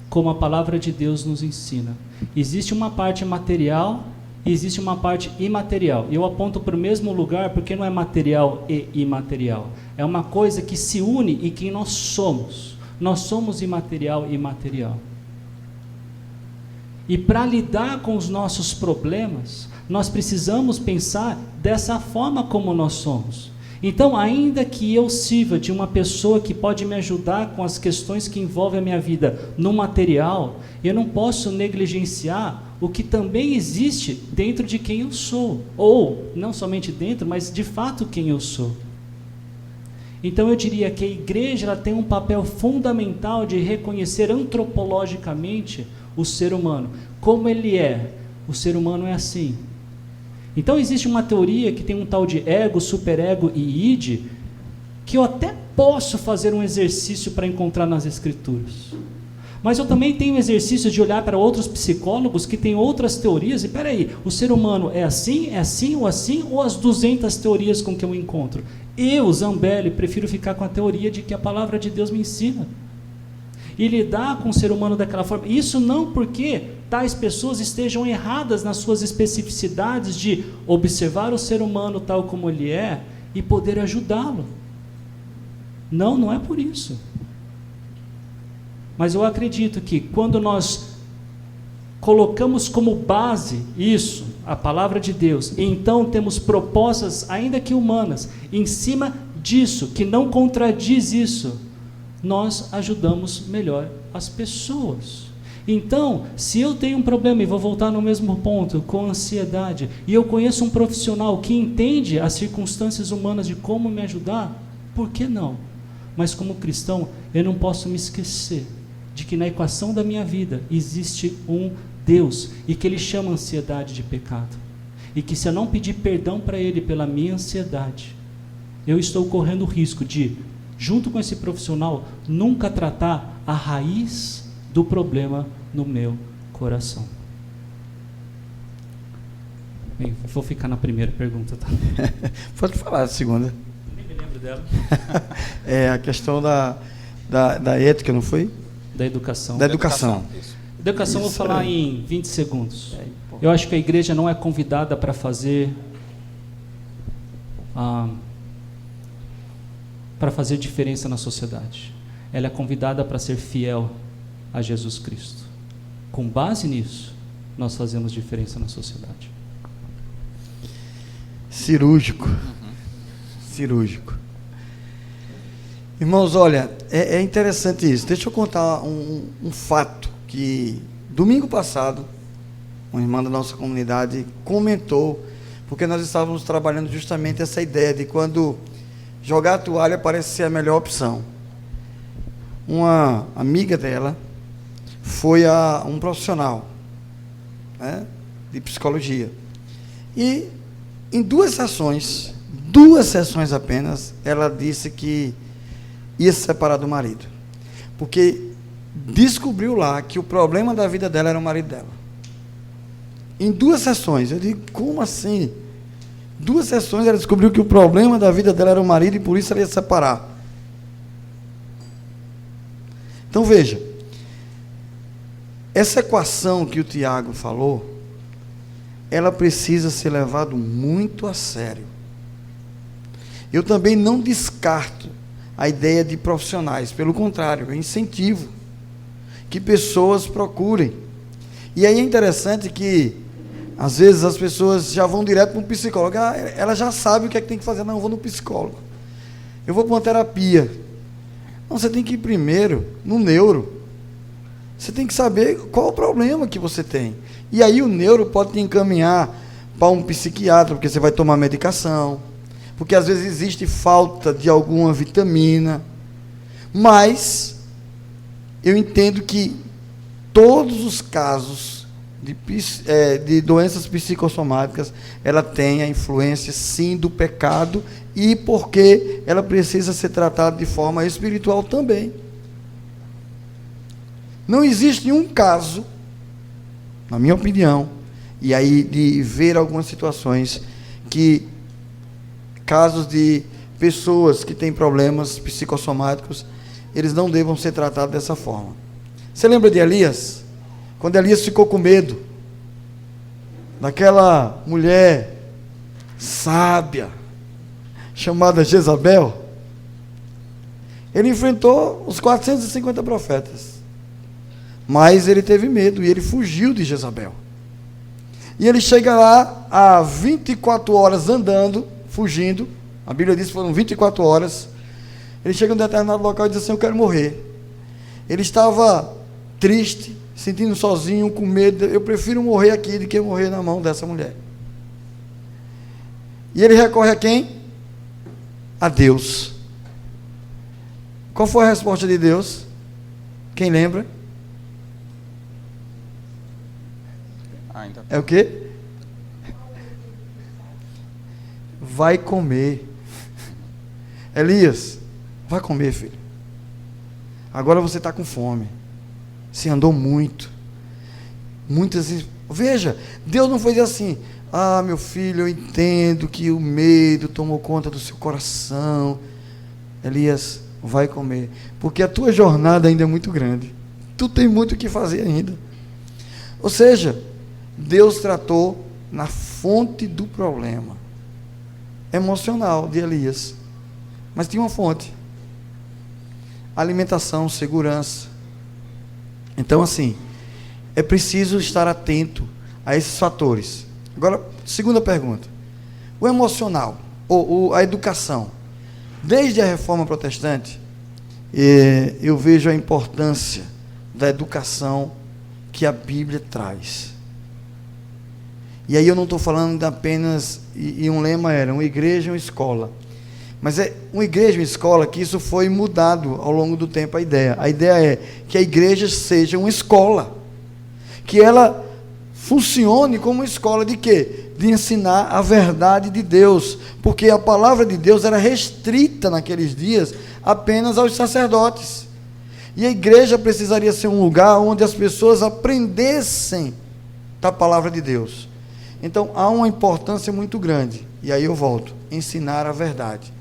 como a palavra de Deus nos ensina. Existe uma parte material e existe uma parte imaterial. Eu aponto para o mesmo lugar porque não é material e imaterial. É uma coisa que se une em quem nós somos. Nós somos imaterial e imaterial. E para lidar com os nossos problemas, nós precisamos pensar dessa forma como nós somos. Então, ainda que eu sirva de uma pessoa que pode me ajudar com as questões que envolvem a minha vida no material, eu não posso negligenciar o que também existe dentro de quem eu sou. Ou, não somente dentro, mas de fato quem eu sou. Então eu diria que a igreja ela tem um papel fundamental de reconhecer antropologicamente o ser humano. Como ele é, o ser humano é assim. Então existe uma teoria que tem um tal de ego, superego e id, que eu até posso fazer um exercício para encontrar nas escrituras. Mas eu também tenho o exercício de olhar para outros psicólogos que têm outras teorias, e peraí, o ser humano é assim, ou as 200 teorias com que eu encontro? Eu, Zambelli, prefiro ficar com a teoria de que a palavra de Deus me ensina. E lidar com o ser humano daquela forma. Isso não porque tais pessoas estejam erradas nas suas especificidades de observar o ser humano tal como ele é e poder ajudá-lo. Não, não é por isso. Mas eu acredito que quando nós colocamos como base isso, a palavra de Deus, e então temos propostas, ainda que humanas, em cima disso, que não contradiz isso, nós ajudamos melhor as pessoas. Então, se eu tenho um problema, e vou voltar no mesmo ponto, com ansiedade, e eu conheço um profissional que entende as circunstâncias humanas de como me ajudar, por que não? Mas como cristão, eu não posso me esquecer de que na equação da minha vida existe um Deus, e que Ele chama a ansiedade de pecado, e que se eu não pedir perdão para Ele pela minha ansiedade, eu estou correndo o risco de, junto com esse profissional, nunca tratar a raiz do problema no meu coração. Bem, vou ficar na primeira pergunta, tá? Pode falar a segunda. Nem me lembro dela. É a questão da ética, não foi? Da educação. Da educação. Educação, vou falar em 20 segundos. Eu acho que a igreja não é convidada para fazer diferença na sociedade. Ela é convidada para ser fiel a Jesus Cristo. Com base nisso, nós fazemos diferença na sociedade. Cirúrgico. Cirúrgico. Irmãos, olha, é interessante isso. Deixa eu contar um fato que domingo passado, uma irmã da nossa comunidade comentou, porque nós estávamos trabalhando justamente essa ideia de quando jogar a toalha parece ser a melhor opção. Uma amiga dela foi a um profissional, né, de psicologia, e em duas sessões apenas, ela disse que ia se separar do marido, porque descobriu lá que o problema da vida dela era o marido dela. Em 2 sessões, eu digo, como assim? 2 sessões ela descobriu que o problema da vida dela era o marido e por isso ela ia se separar. Então veja, essa equação que o Tiago falou, ela precisa ser levada muito a sério. Eu também não descarto a ideia de profissionais. Pelo contrário, eu incentivo que pessoas procurem. E aí é interessante que, às vezes, as pessoas já vão direto para um psicólogo. Ela já sabe o que é que tem que fazer. Não, eu vou no psicólogo. Eu vou para uma terapia. Não, você tem que ir primeiro no neuro. Você tem que saber qual o problema que você tem. E aí o neuro pode te encaminhar para um psiquiatra, porque você vai tomar medicação, porque às vezes existe falta de alguma vitamina. Mas eu entendo que todos os casos de doenças psicossomáticas, ela tem a influência, sim, do pecado, e porque ela precisa ser tratada de forma espiritual também. Não existe um caso, na minha opinião, e aí de ver algumas situações, casos de pessoas que têm problemas psicossomáticos, eles não devam ser tratados dessa forma. Você lembra de Elias? Quando Elias ficou com medo daquela mulher sábia, chamada Jezabel, ele enfrentou os 450 profetas, mas ele teve medo e ele fugiu de Jezabel. E ele chega lá há 24 horas andando, fugindo. A Bíblia diz que foram 24 horas. Ele chega em um determinado local e diz assim: eu quero morrer. Ele estava triste, sentindo sozinho, com medo. Eu prefiro morrer aqui do que morrer na mão dessa mulher. E ele recorre a quem? A Deus. Qual foi a resposta de Deus? Quem lembra? É o quê? Vai comer. Elias, vai comer, filho. Agora você está com fome. Você andou muito. Veja, Deus não foi dizer assim: ah, meu filho, eu entendo que o medo tomou conta do seu coração. Elias, vai comer. Porque a tua jornada ainda é muito grande. Tu tem muito o que fazer ainda. Ou seja, Deus tratou na fonte do problema emocional de Elias. Mas tinha uma fonte: alimentação, segurança. Então, assim, é preciso estar atento a esses fatores. Agora, segunda pergunta: o emocional, ou a educação. Desde a Reforma Protestante, eu vejo a importância da educação que a Bíblia traz. E aí eu não estou falando apenas, e um lema era uma igreja e uma escola. Mas é uma igreja e uma escola que isso foi mudado ao longo do tempo a ideia. A ideia é que a igreja seja uma escola. Que ela funcione como uma escola de quê? De ensinar a verdade de Deus. Porque a palavra de Deus era restrita naqueles dias apenas aos sacerdotes. E a igreja precisaria ser um lugar onde as pessoas aprendessem da palavra de Deus. Então, há uma importância muito grande, e aí eu volto, ensinar a verdade.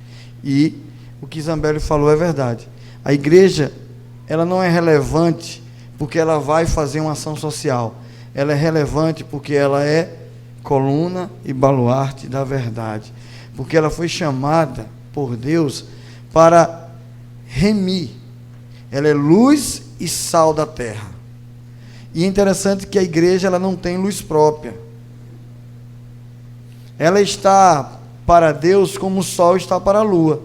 E o que Zambelli falou é verdade. A igreja, ela não é relevante porque ela vai fazer uma ação social. Ela é relevante porque ela é coluna e baluarte da verdade. Porque ela foi chamada por Deus para remir. Ela é luz e sal da terra. E é interessante que a igreja, ela não tem luz própria. Ela está para Deus como o sol está para a lua.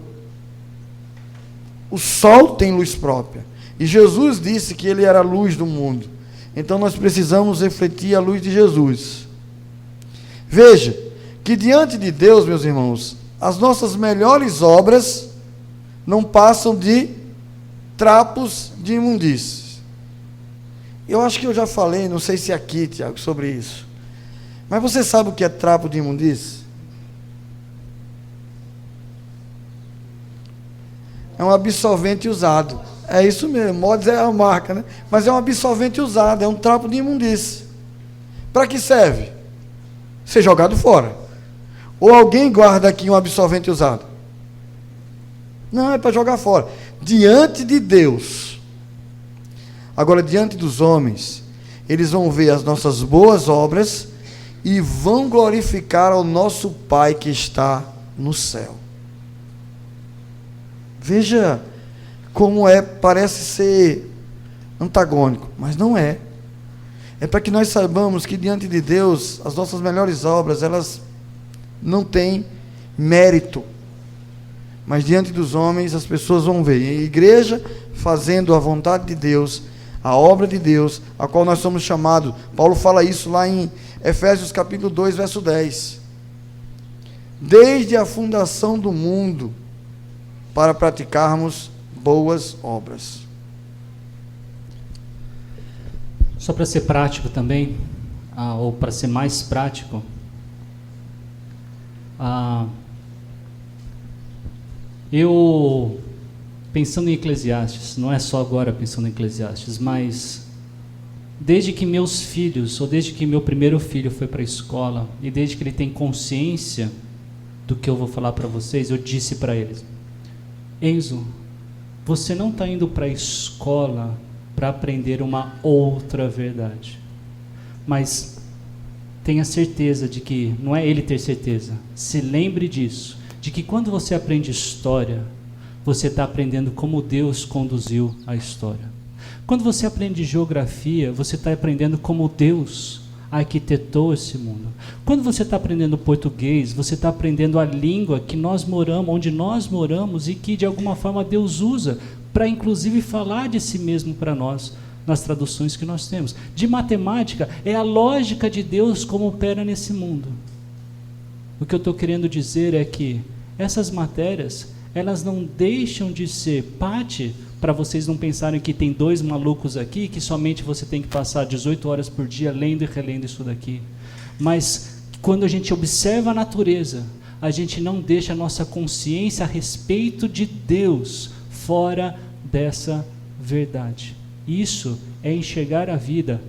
O sol tem luz própria. E Jesus disse que ele era a luz do mundo. Então nós precisamos refletir a luz de Jesus. Veja, que diante de Deus, meus irmãos, as nossas melhores obras não passam de trapos de imundícies. Eu acho que eu já falei, não sei se aqui, Tiago, sobre isso. Mas você sabe o que é trapo de imundície? É um absorvente usado. É isso mesmo, Mods é a marca, né? Mas é um absorvente usado, é um trapo de imundície. Para que serve? Ser jogado fora. Ou alguém guarda aqui um absorvente usado? Não, é para jogar fora. Diante de Deus. Agora, diante dos homens, eles vão ver as nossas boas obras e vão glorificar ao nosso Pai que está no céu. Veja como parece ser antagônico, mas não é. É para que nós saibamos que diante de Deus, as nossas melhores obras, elas não têm mérito. Mas diante dos homens, as pessoas vão ver. E a igreja fazendo a vontade de Deus, a obra de Deus, a qual nós somos chamados. Paulo fala isso lá em Efésios capítulo 2, verso 10. Desde a fundação do mundo, para praticarmos boas obras. Só para ser prático também, ou para ser mais prático, eu, pensando em Eclesiastes, não é só agora pensando em Eclesiastes, mas desde que meus filhos, ou desde que meu primeiro filho foi para a escola, e desde que ele tem consciência do que eu vou falar para vocês, eu disse para eles: Enzo, você não está indo para a escola para aprender uma outra verdade, mas tenha certeza de que, não é ele ter certeza, se lembre disso, de que quando você aprende história, você está aprendendo como Deus conduziu a história. Quando você aprende geografia, você está aprendendo como Deus arquitetou esse mundo. Quando você está aprendendo português, você está aprendendo a língua que nós moramos, onde nós moramos, e que de alguma forma Deus usa para inclusive falar de si mesmo para nós, nas traduções que nós temos. De matemática, é a lógica de Deus como opera nesse mundo. O que eu estou querendo dizer é que essas matérias, elas não deixam de ser parte, para vocês não pensarem que tem dois malucos aqui, que somente você tem que passar 18 horas por dia lendo e relendo isso daqui. Mas quando a gente observa a natureza, a gente não deixa a nossa consciência a respeito de Deus fora dessa verdade. Isso é enxergar a vida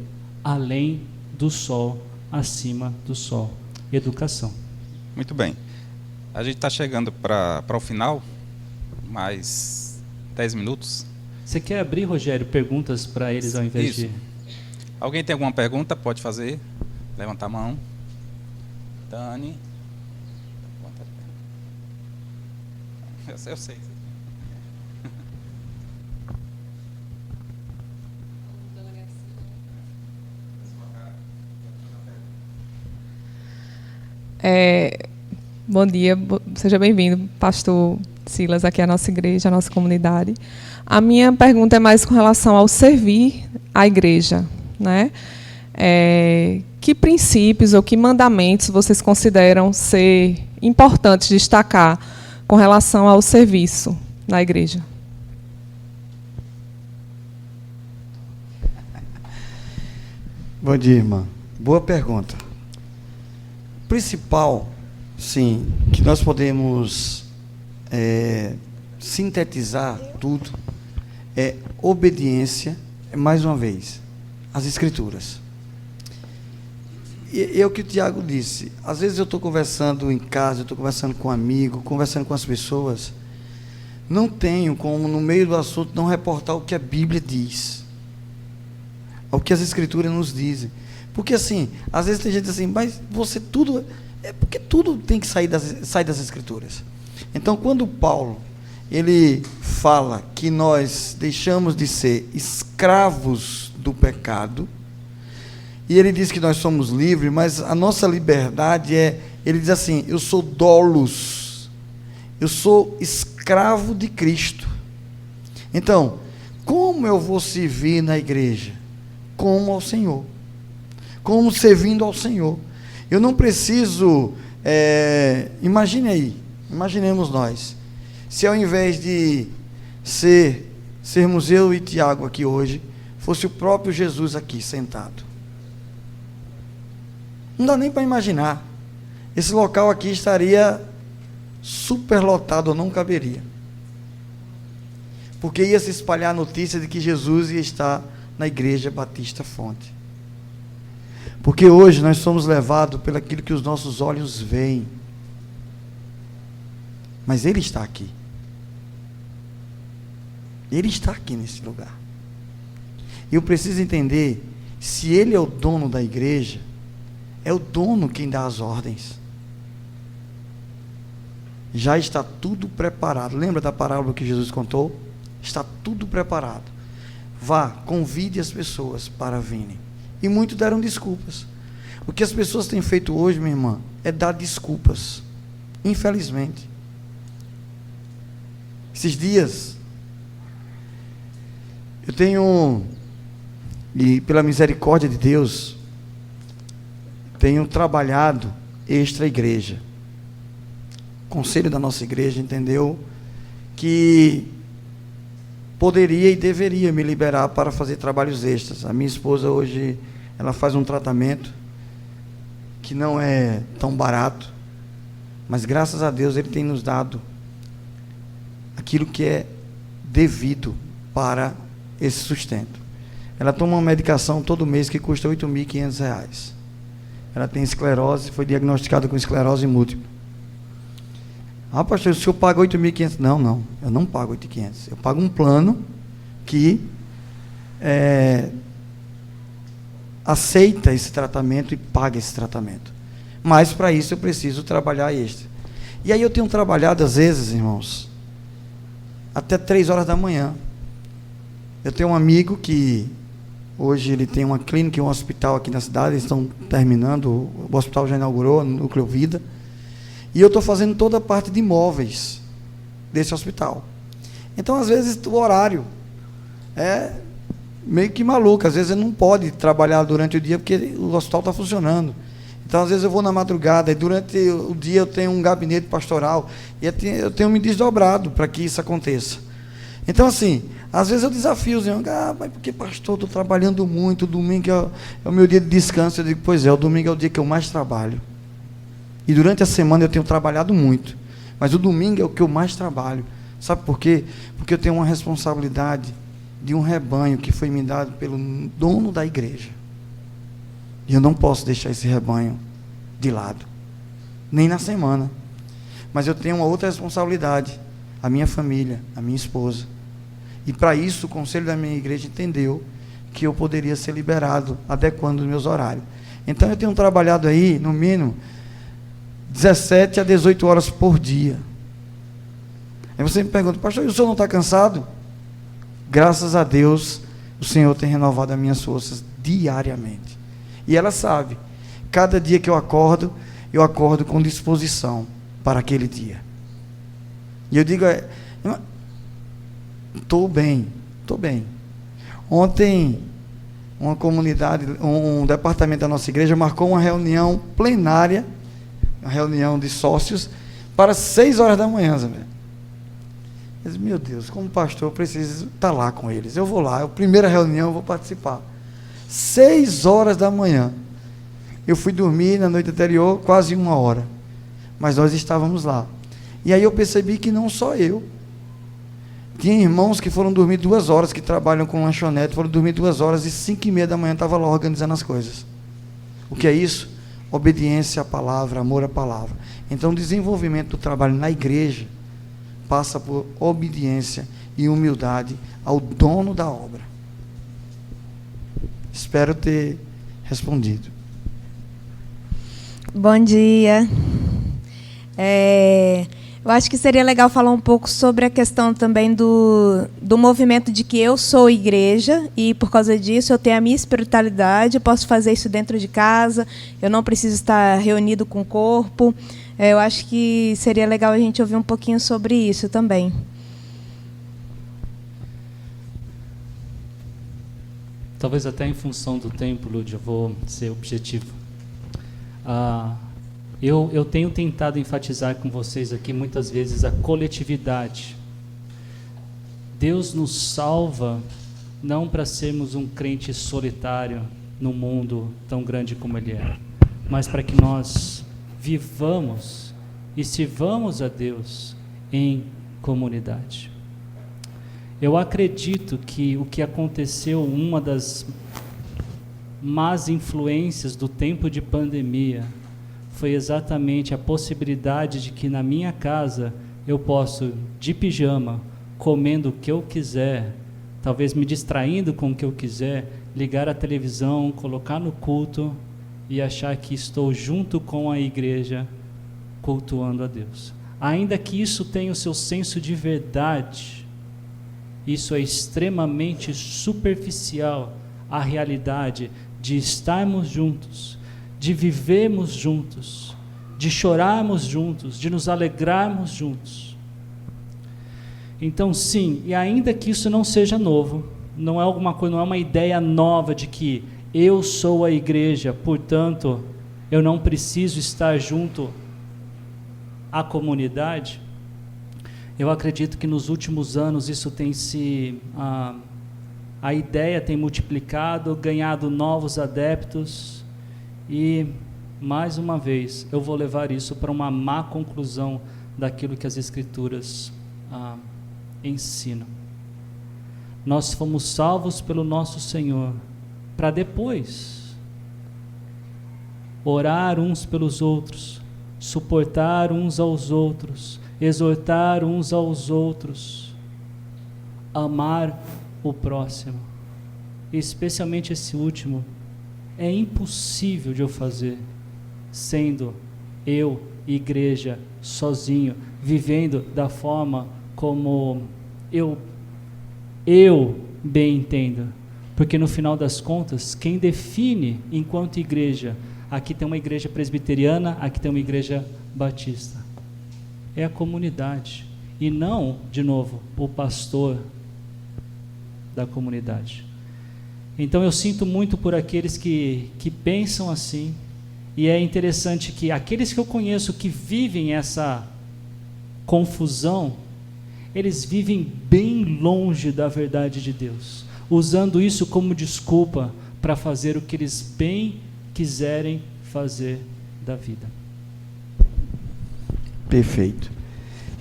além do sol, acima do sol. Educação. Muito bem. A gente está chegando para o final, mais 10 minutos. Você quer abrir, Rogério, perguntas para eles ao invés Isso. de... Alguém tem alguma pergunta? Pode fazer. Levanta a mão. Dani. Eu sei. Bom dia, seja bem-vindo, pastor Silas, aqui à nossa igreja, à nossa comunidade. A minha pergunta é mais com relação ao servir à igreja, né? Que princípios ou que mandamentos vocês consideram ser importantes destacar com relação ao serviço na igreja? Bom dia, irmã. Boa pergunta. Principal, sim, que nós podemos sintetizar tudo é obediência, mais uma vez, às Escrituras. E é o que o Tiago disse. Às vezes eu estou conversando em casa, eu estou conversando com um amigo, conversando com as pessoas, não tenho como, no meio do assunto, não reportar o que a Bíblia diz, o que as Escrituras nos dizem. Porque assim, às vezes tem gente assim, mas você tudo... É porque tudo tem que sair das Escrituras. Então, quando Paulo, ele fala que nós deixamos de ser escravos do pecado, e ele diz que nós somos livres, mas a nossa liberdade ele diz assim, eu sou doulos, eu sou escravo de Cristo. Então, como eu vou servir na igreja? Como ao Senhor. Como servindo ao Senhor. Eu não preciso, imaginemos nós, se ao invés de sermos eu e Tiago aqui hoje, fosse o próprio Jesus aqui sentado. Não dá nem para imaginar. Esse local aqui estaria superlotado, ou não caberia. Porque ia se espalhar a notícia de que Jesus ia estar na Igreja Batista Fonte. Porque hoje nós somos levados pelo aquilo que os nossos olhos veem. Mas Ele está aqui. Ele está aqui nesse lugar. E eu preciso entender, se Ele é o dono da igreja, é o dono quem dá as ordens. já está tudo preparado. Lembra da parábola que Jesus contou? Está tudo preparado. Vá, convide as pessoas para virem. E muitos deram desculpas. O que as pessoas têm feito hoje, minha irmã, é dar desculpas. Infelizmente. Esses dias, eu tenho, e pela misericórdia de Deus, tenho trabalhado extra igreja. O conselho da nossa igreja entendeu que poderia e deveria me liberar para fazer trabalhos extras. A minha esposa hoje, ela faz um tratamento que não é tão barato, mas graças a Deus Ele tem nos dado aquilo que é devido para esse sustento. Ela toma uma medicação todo mês que custa R$ 8.500. Ela tem esclerose, foi diagnosticada com esclerose múltipla. Ah, pastor, o senhor paga 8.500? Não, eu não pago 8.500. Eu pago um plano que aceita esse tratamento e paga esse tratamento. Mas para isso eu preciso trabalhar extra. E aí eu tenho trabalhado às vezes, irmãos, até 3 horas da manhã. Eu tenho um amigo que hoje ele tem uma clínica e um hospital aqui na cidade, eles estão terminando, o hospital já inaugurou, no Núcleo Vida. E eu estou fazendo toda a parte de imóveis desse hospital. Então, às vezes, o horário é meio que maluco. Às vezes, ele não pode trabalhar durante o dia porque o hospital está funcionando. Então, às vezes, eu vou na madrugada e durante o dia eu tenho um gabinete pastoral e eu tenho me desdobrado para que isso aconteça. Então, assim, às vezes eu desafio os irmãos, mas porque, pastor, estou trabalhando muito, o domingo é o meu dia de descanso. Eu digo, pois é, o domingo é o dia que eu mais trabalho. E durante a semana eu tenho trabalhado muito, mas o domingo é o que eu mais trabalho. Sabe por quê? Porque eu tenho uma responsabilidade de um rebanho que foi me dado pelo dono da igreja. E eu não posso deixar esse rebanho de lado, nem na semana. Mas eu tenho uma outra responsabilidade, a minha família, a minha esposa. E para isso o conselho da minha igreja entendeu que eu poderia ser liberado, adequando os meus horários. Então eu tenho trabalhado aí, no mínimo, 17 a 18 horas por dia. Aí você me pergunta, pastor, e o senhor não está cansado? Graças a Deus, o Senhor tem renovado as minhas forças diariamente. E ela sabe, cada dia que eu acordo com disposição para aquele dia. E eu digo, estou bem. Ontem, uma comunidade, um departamento da nossa igreja marcou uma reunião plenária, uma reunião de sócios, para 6 horas da manhã, Zé. Eu disse, meu Deus, como pastor, eu preciso estar lá com eles. Eu vou lá, é a primeira reunião, eu vou participar. 6 horas da manhã. Eu fui dormir na noite anterior, quase 1 hora. Mas nós estávamos lá. E aí eu percebi que não só eu. Tinha irmãos que foram dormir 2 horas, que trabalham com lanchonete, foram dormir 2 horas e 5h30 da manhã estava lá organizando as coisas. O que é isso? Obediência à palavra, amor à palavra. Então, o desenvolvimento do trabalho na igreja passa por obediência e humildade ao dono da obra. Espero ter respondido. Bom dia. Eu acho que seria legal falar um pouco sobre a questão também do movimento de que eu sou igreja e, por causa disso, eu tenho a minha espiritualidade, eu posso fazer isso dentro de casa, eu não preciso estar reunido com o corpo. Eu acho que seria legal a gente ouvir um pouquinho sobre isso também. Talvez até em função do tempo, Lúdia, eu vou ser objetivo. Eu tenho tentado enfatizar com vocês aqui muitas vezes a coletividade. Deus nos salva não para sermos um crente solitário no mundo tão grande como Ele é, mas para que nós vivamos e sirvamos a Deus em comunidade. Eu acredito que o que aconteceu, uma das más influências do tempo de pandemia, foi exatamente a possibilidade de que na minha casa eu posso, de pijama, comendo o que eu quiser, talvez me distraindo com o que eu quiser, ligar a televisão, colocar no culto e achar que estou junto com a igreja cultuando a Deus. ainda que isso tenha o seu senso de verdade, isso é extremamente superficial à realidade de estarmos juntos, de vivermos juntos, de chorarmos juntos, de nos alegrarmos juntos. Então, sim, e ainda que isso não seja novo, não é alguma coisa, não é uma ideia nova de que eu sou a igreja, portanto, eu não preciso estar junto à comunidade. Eu acredito que nos últimos anos isso tem a ideia tem multiplicado, ganhado novos adeptos e, mais uma vez, eu vou levar isso para uma má conclusão daquilo que as Escrituras ensinam. Nós fomos salvos pelo nosso Senhor para depois orar uns pelos outros, suportar uns aos outros, exortar uns aos outros, amar o próximo, especialmente esse último, é impossível de eu fazer, sendo eu, igreja, sozinho, vivendo da forma como eu bem entendo, porque no final das contas, quem define enquanto igreja, aqui tem uma igreja presbiteriana, aqui tem uma igreja batista, é a comunidade, e não, de novo, o pastor da comunidade. Então eu sinto muito por aqueles que pensam assim, e é interessante que aqueles que eu conheço que vivem essa confusão, eles vivem bem longe da verdade de Deus, usando isso como desculpa para fazer o que eles bem quiserem fazer da vida. Perfeito.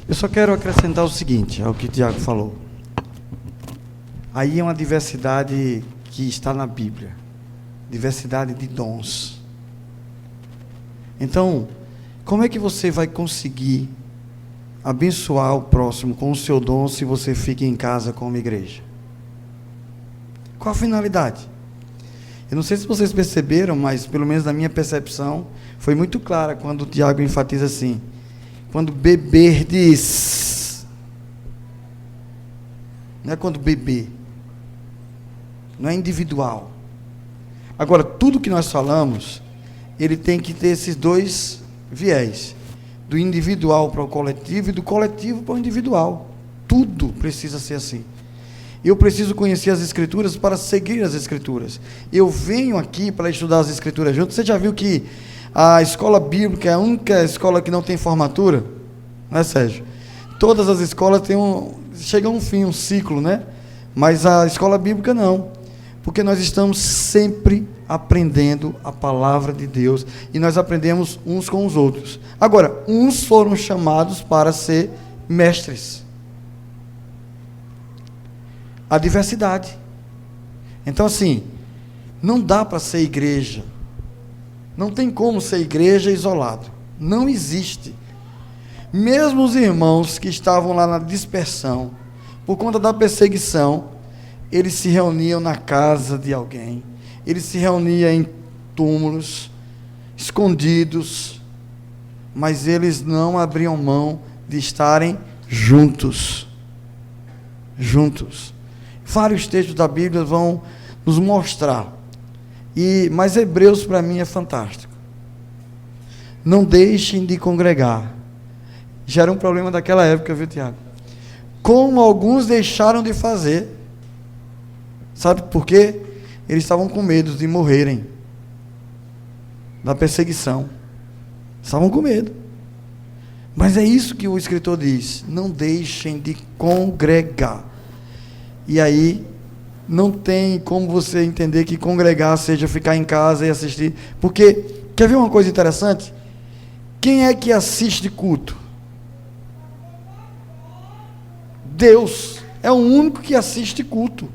Eu só quero acrescentar o seguinte ao que o Tiago falou. Aí é uma diversidade que está na Bíblia, diversidade de dons. Então, como é que você vai conseguir abençoar o próximo com o seu dom se você fica em casa como igreja? Qual a finalidade? Eu não sei se vocês perceberam, mas pelo menos na minha percepção, foi muito clara quando o Tiago enfatiza assim, quando beberdes, não é quando beber, não é individual. Agora, tudo que nós falamos, ele tem que ter esses dois viés, do individual para o coletivo e do coletivo para o individual. Tudo precisa ser assim. Eu preciso conhecer as Escrituras para seguir as Escrituras. Eu venho aqui para estudar as Escrituras juntos. Você já viu que a escola bíblica é a única escola que não tem formatura? Não é, Sérgio? Todas as escolas têm chega a um fim, um ciclo, né? Mas a escola bíblica não. Porque nós estamos sempre aprendendo a palavra de Deus e nós aprendemos uns com os outros. Agora, uns foram chamados para ser mestres. A diversidade. Então, assim, não dá para ser igreja. Não tem como ser igreja isolado. Não existe. Mesmo os irmãos que estavam lá na dispersão, por conta da perseguição, eles se reuniam na casa de alguém, eles se reuniam em túmulos, escondidos, mas eles não abriam mão de estarem juntos. Juntos. Vários textos da Bíblia vão nos mostrar. Mas Hebreus para mim é fantástico. Não deixem de congregar. Já era um problema daquela época, viu, Tiago? Como alguns deixaram de fazer. Sabe por quê? Eles estavam com medo de morrerem da perseguição. Estavam com medo. Mas é isso que o escritor diz: não deixem de congregar. E aí não tem como você entender que congregar seja ficar em casa e assistir. Porque, quer ver uma coisa interessante? Quem é que assiste culto? Deus é o único que assiste culto.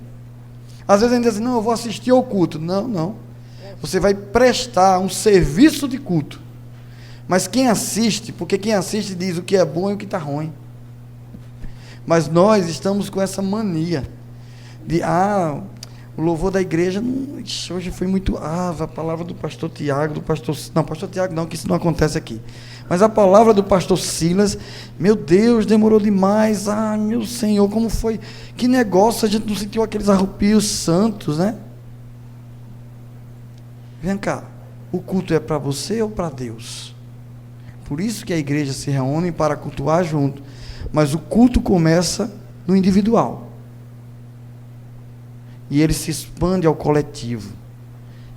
Às vezes a gente diz assim, não, eu vou assistir ao culto. Não, não. Você vai prestar um serviço de culto. Mas quem assiste, porque quem assiste diz o que é bom e o que está ruim. Mas nós estamos com essa mania de, o louvor da igreja, hoje foi muito, a palavra do pastor Tiago, pastor Tiago não, que isso não acontece aqui. Mas a palavra do pastor Silas, meu Deus, demorou demais. Ah, meu Senhor, como foi? Que negócio, a gente não sentiu aqueles arrupios santos, né? Vem cá, o culto é para você ou para Deus? Por isso que a igreja se reúne para cultuar junto. Mas o culto começa no individual. E ele se expande ao coletivo.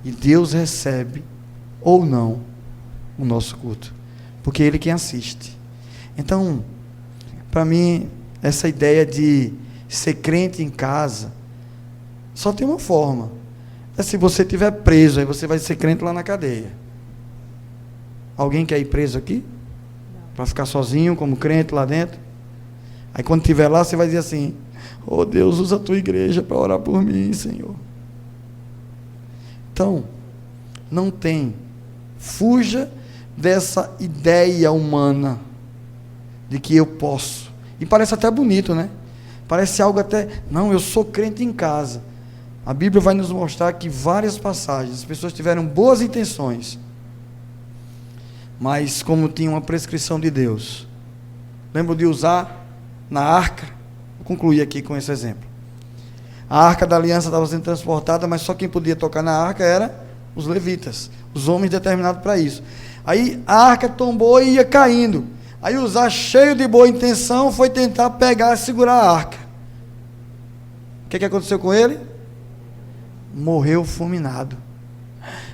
E Deus recebe ou não o nosso culto. Porque é Ele quem assiste. Então, para mim, essa ideia de ser crente em casa, só tem uma forma. É se você estiver preso, aí você vai ser crente lá na cadeia. Alguém quer ir preso aqui? Para ficar sozinho como crente lá dentro? Aí quando estiver lá, você vai dizer assim: oh Deus, usa a tua igreja para orar por mim, Senhor. Então, não tem. Fuja dessa ideia humana de que eu posso. E parece até bonito, né? Parece algo até... Não, eu sou crente em casa. A Bíblia vai nos mostrar que várias passagens, as pessoas tiveram boas intenções, mas como tinha uma prescrição de Deus. Lembro de usar na arca, vou concluir aqui com esse exemplo. A arca da aliança estava sendo transportada, mas só quem podia tocar na arca era os levitas, os homens determinados para isso. Aí a arca tombou e ia caindo. Aí Uzá, cheio de boa intenção, foi tentar pegar e segurar a arca. O que aconteceu com ele? Morreu fulminado.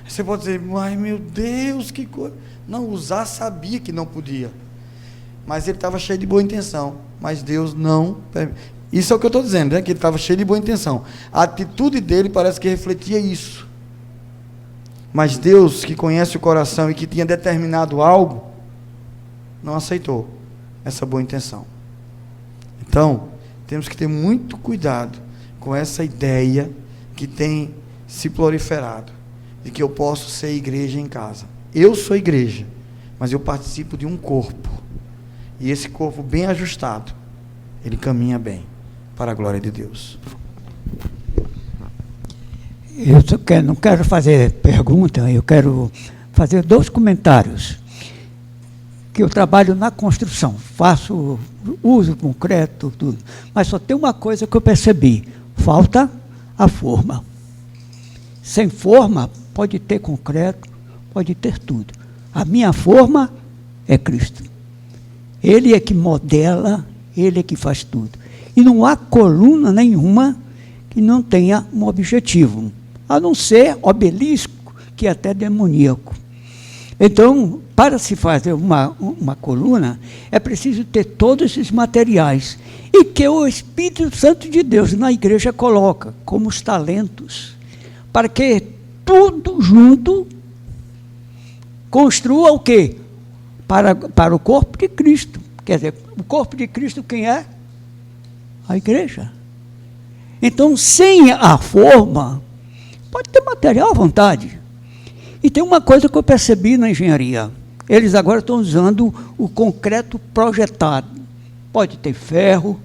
Você pode dizer: ai meu Deus, que coisa. Não, Uzá sabia que não podia, mas ele estava cheio de boa intenção. Mas Deus não. Isso é o que eu estou dizendo, né? Que ele estava cheio de boa intenção. A atitude dele parece que refletia isso. Mas Deus, que conhece o coração e que tinha determinado algo, não aceitou essa boa intenção. Então, temos que ter muito cuidado com essa ideia que tem se proliferado, de que eu posso ser igreja em casa. Eu sou igreja, mas eu participo de um corpo. E esse corpo bem ajustado, ele caminha bem, para a glória de Deus. Eu não quero fazer pergunta, eu quero fazer 2 comentários. Que eu trabalho na construção, faço uso concreto, tudo. Mas só tem uma coisa que eu percebi: falta a forma. Sem forma, pode ter concreto, pode ter tudo. A minha forma é Cristo. Ele é que modela, Ele é que faz tudo. E não há coluna nenhuma que não tenha um objetivo, a não ser obelisco, que é até demoníaco. Então, para se fazer uma coluna, é preciso ter todos esses materiais, e que o Espírito Santo de Deus na igreja coloca, como os talentos, para que tudo junto construa o quê? Para o corpo de Cristo. Quer dizer, o corpo de Cristo quem é? A igreja. Então, sem a forma, pode ter material à vontade. E tem uma coisa que eu percebi na engenharia: eles agora estão usando o concreto projetado. Pode ter ferro,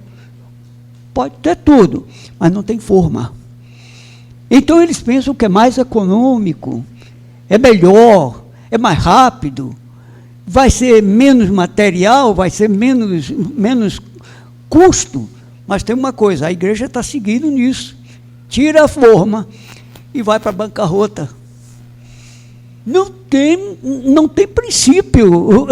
pode ter tudo, mas não tem forma. Então eles pensam que é mais econômico, é melhor, é mais rápido, vai ser menos material, vai ser menos custo. Mas tem uma coisa: a igreja está seguindo nisso. Tira a forma e vai para a bancarrota. Não tem princípio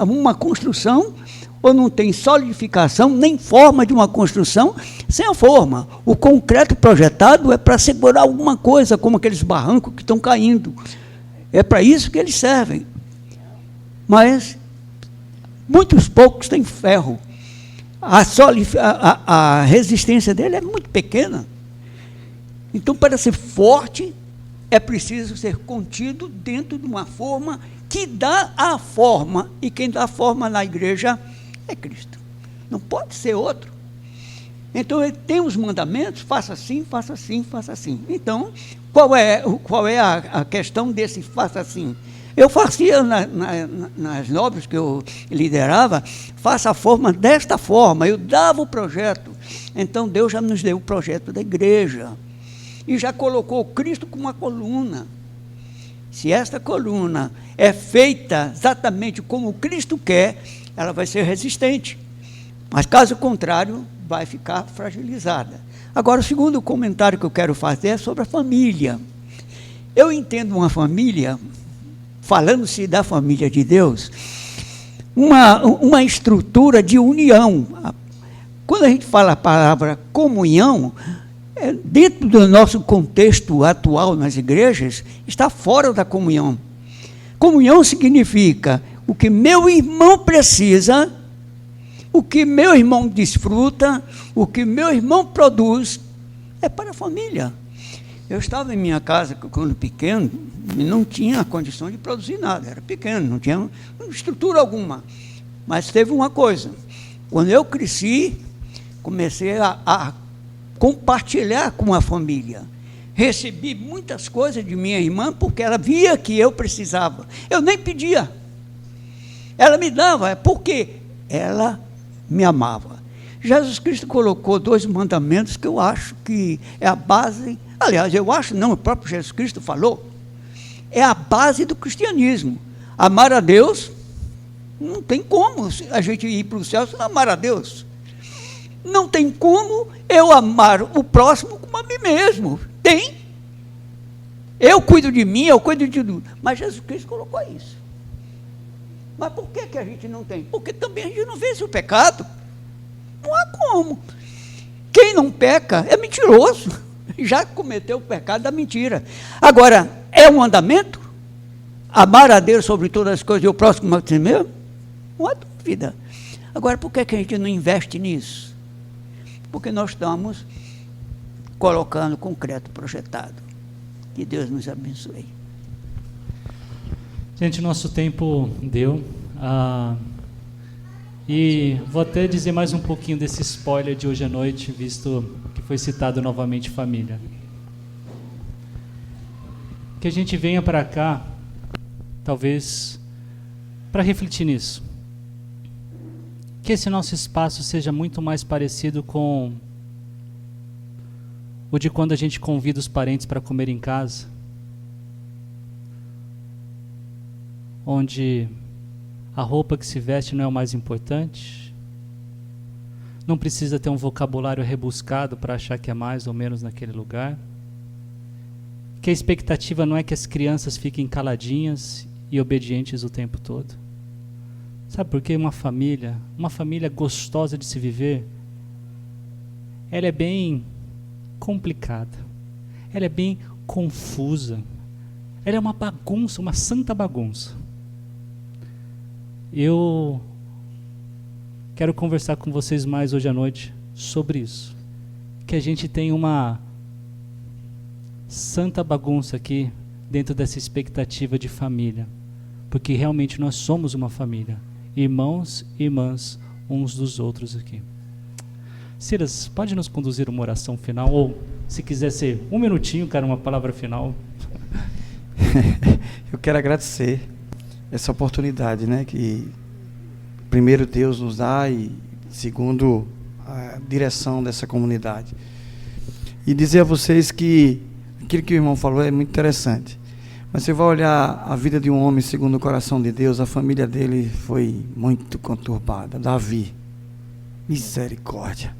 uma construção, ou não tem solidificação, nem forma de uma construção sem a forma. O concreto projetado é para segurar alguma coisa, como aqueles barrancos que estão caindo. É para isso que eles servem. Mas muitos poucos têm ferro. A resistência dele é muito pequena. Então, para ser forte, é preciso ser contido dentro de uma forma que dá a forma, e quem dá a forma na igreja é Cristo. Não pode ser outro. Então, ele tem os mandamentos: faça assim, faça assim, faça assim. Então, qual é a questão desse faça assim? Eu fazia nas nobres que eu liderava, faça a forma desta forma, eu dava o projeto. Então, Deus já nos deu o projeto da igreja. E já colocou Cristo como uma coluna. Se esta coluna é feita exatamente como Cristo quer, ela vai ser resistente. Mas, caso contrário, vai ficar fragilizada. Agora, o segundo comentário que eu quero fazer é sobre a família. Eu entendo uma família, falando-se da família de Deus, uma estrutura de união. Quando a gente fala a palavra comunhão, dentro do nosso contexto atual nas igrejas, está fora da comunhão. Comunhão significa o que meu irmão precisa, o que meu irmão desfruta, o que meu irmão produz, é para a família. Eu estava em minha casa, quando pequeno, e não tinha condição de produzir nada, era pequeno, não tinha estrutura alguma. Mas teve uma coisa, quando eu cresci, comecei a compartilhar com a família. Recebi muitas coisas de minha irmã, porque ela via que eu precisava. Eu nem pedia. Ela me dava, porque ela me amava. Jesus Cristo colocou 2 mandamentos que eu acho que é a base, aliás, eu acho não, o próprio Jesus Cristo falou, é a base do cristianismo. Amar a Deus, não tem como a gente ir para o céu sem amar a Deus. Não tem como eu amar o próximo como a mim mesmo. Tem. Eu cuido de mim, eu cuido de tudo. Mas Jesus Cristo colocou isso. Mas por que a gente não tem? Porque também a gente não vence o pecado. Não há como. Quem não peca é mentiroso. Já cometeu o pecado da mentira. Agora, é um mandamento? Amar a Deus sobre todas as coisas e o próximo como a si mesmo? Não há dúvida. Agora, por que a gente não investe nisso? Porque nós estamos colocando concreto projetado. Que Deus nos abençoe. Gente, nosso tempo deu. E vou até dizer mais um pouquinho desse spoiler de hoje à noite, visto que foi citado novamente família. Que a gente venha para cá, talvez, para refletir nisso. Que esse nosso espaço seja muito mais parecido com o de quando a gente convida os parentes para comer em casa, onde a roupa que se veste não é o mais importante, não precisa ter um vocabulário rebuscado para achar que é mais ou menos naquele lugar, que a expectativa não é que as crianças fiquem caladinhas e obedientes o tempo todo. Sabe por quê? Uma família gostosa de se viver, ela é bem complicada, ela é bem confusa, ela é uma bagunça, uma santa bagunça. Eu quero conversar com vocês mais hoje à noite sobre isso, que a gente tem uma santa bagunça aqui dentro dessa expectativa de família, porque realmente nós somos uma família, irmãos e irmãs uns dos outros aqui. Silas, pode nos conduzir uma oração final, ou se quiser ser um minutinho, cara, uma palavra final. Eu quero agradecer essa oportunidade, né, que primeiro Deus nos dá e segundo a direção dessa comunidade. E dizer a vocês que aquilo que o irmão falou é muito interessante. Mas você vai olhar a vida de um homem segundo o coração de Deus, a família dele foi muito conturbada. Davi, misericórdia.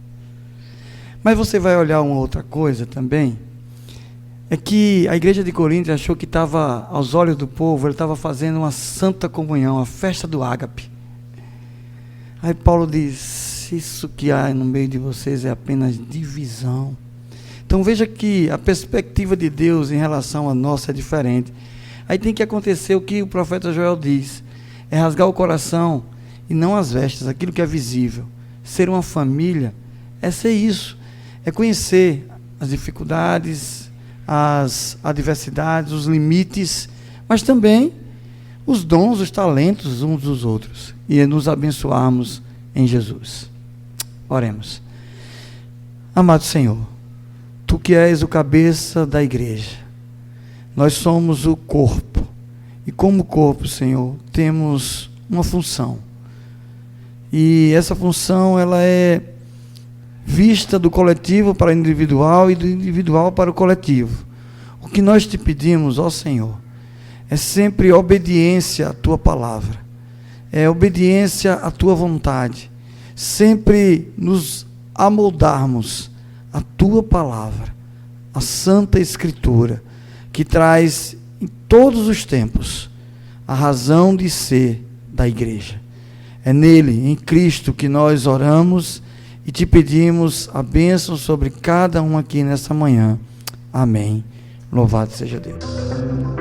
Mas você vai olhar uma outra coisa também, é que a igreja de Corinto achou que estava, aos olhos do povo, ele estava fazendo uma santa comunhão, a festa do ágape. Aí Paulo diz, isso que há no meio de vocês é apenas divisão. Então veja que a perspectiva de Deus em relação a nós é diferente. Aí tem que acontecer o que o profeta Joel diz, é rasgar o coração e não as vestes, aquilo que é visível. Ser uma família é ser isso, é conhecer as dificuldades, as adversidades, os limites, mas também os dons, os talentos uns dos outros, e nos abençoarmos em Jesus. Oremos. Amado Senhor, Tu que és o cabeça da igreja, nós somos o corpo, e como corpo, Senhor, temos uma função, e essa função ela é vista do coletivo para o individual e do individual para o coletivo. O que nós te pedimos, ó Senhor, é sempre obediência à tua palavra, é obediência à tua vontade, sempre nos amoldarmos à tua palavra, a Santa Escritura, que traz em todos os tempos a razão de ser da igreja. É nele, em Cristo, que nós oramos e te pedimos a bênção sobre cada um aqui nessa manhã. Amém. Louvado seja Deus.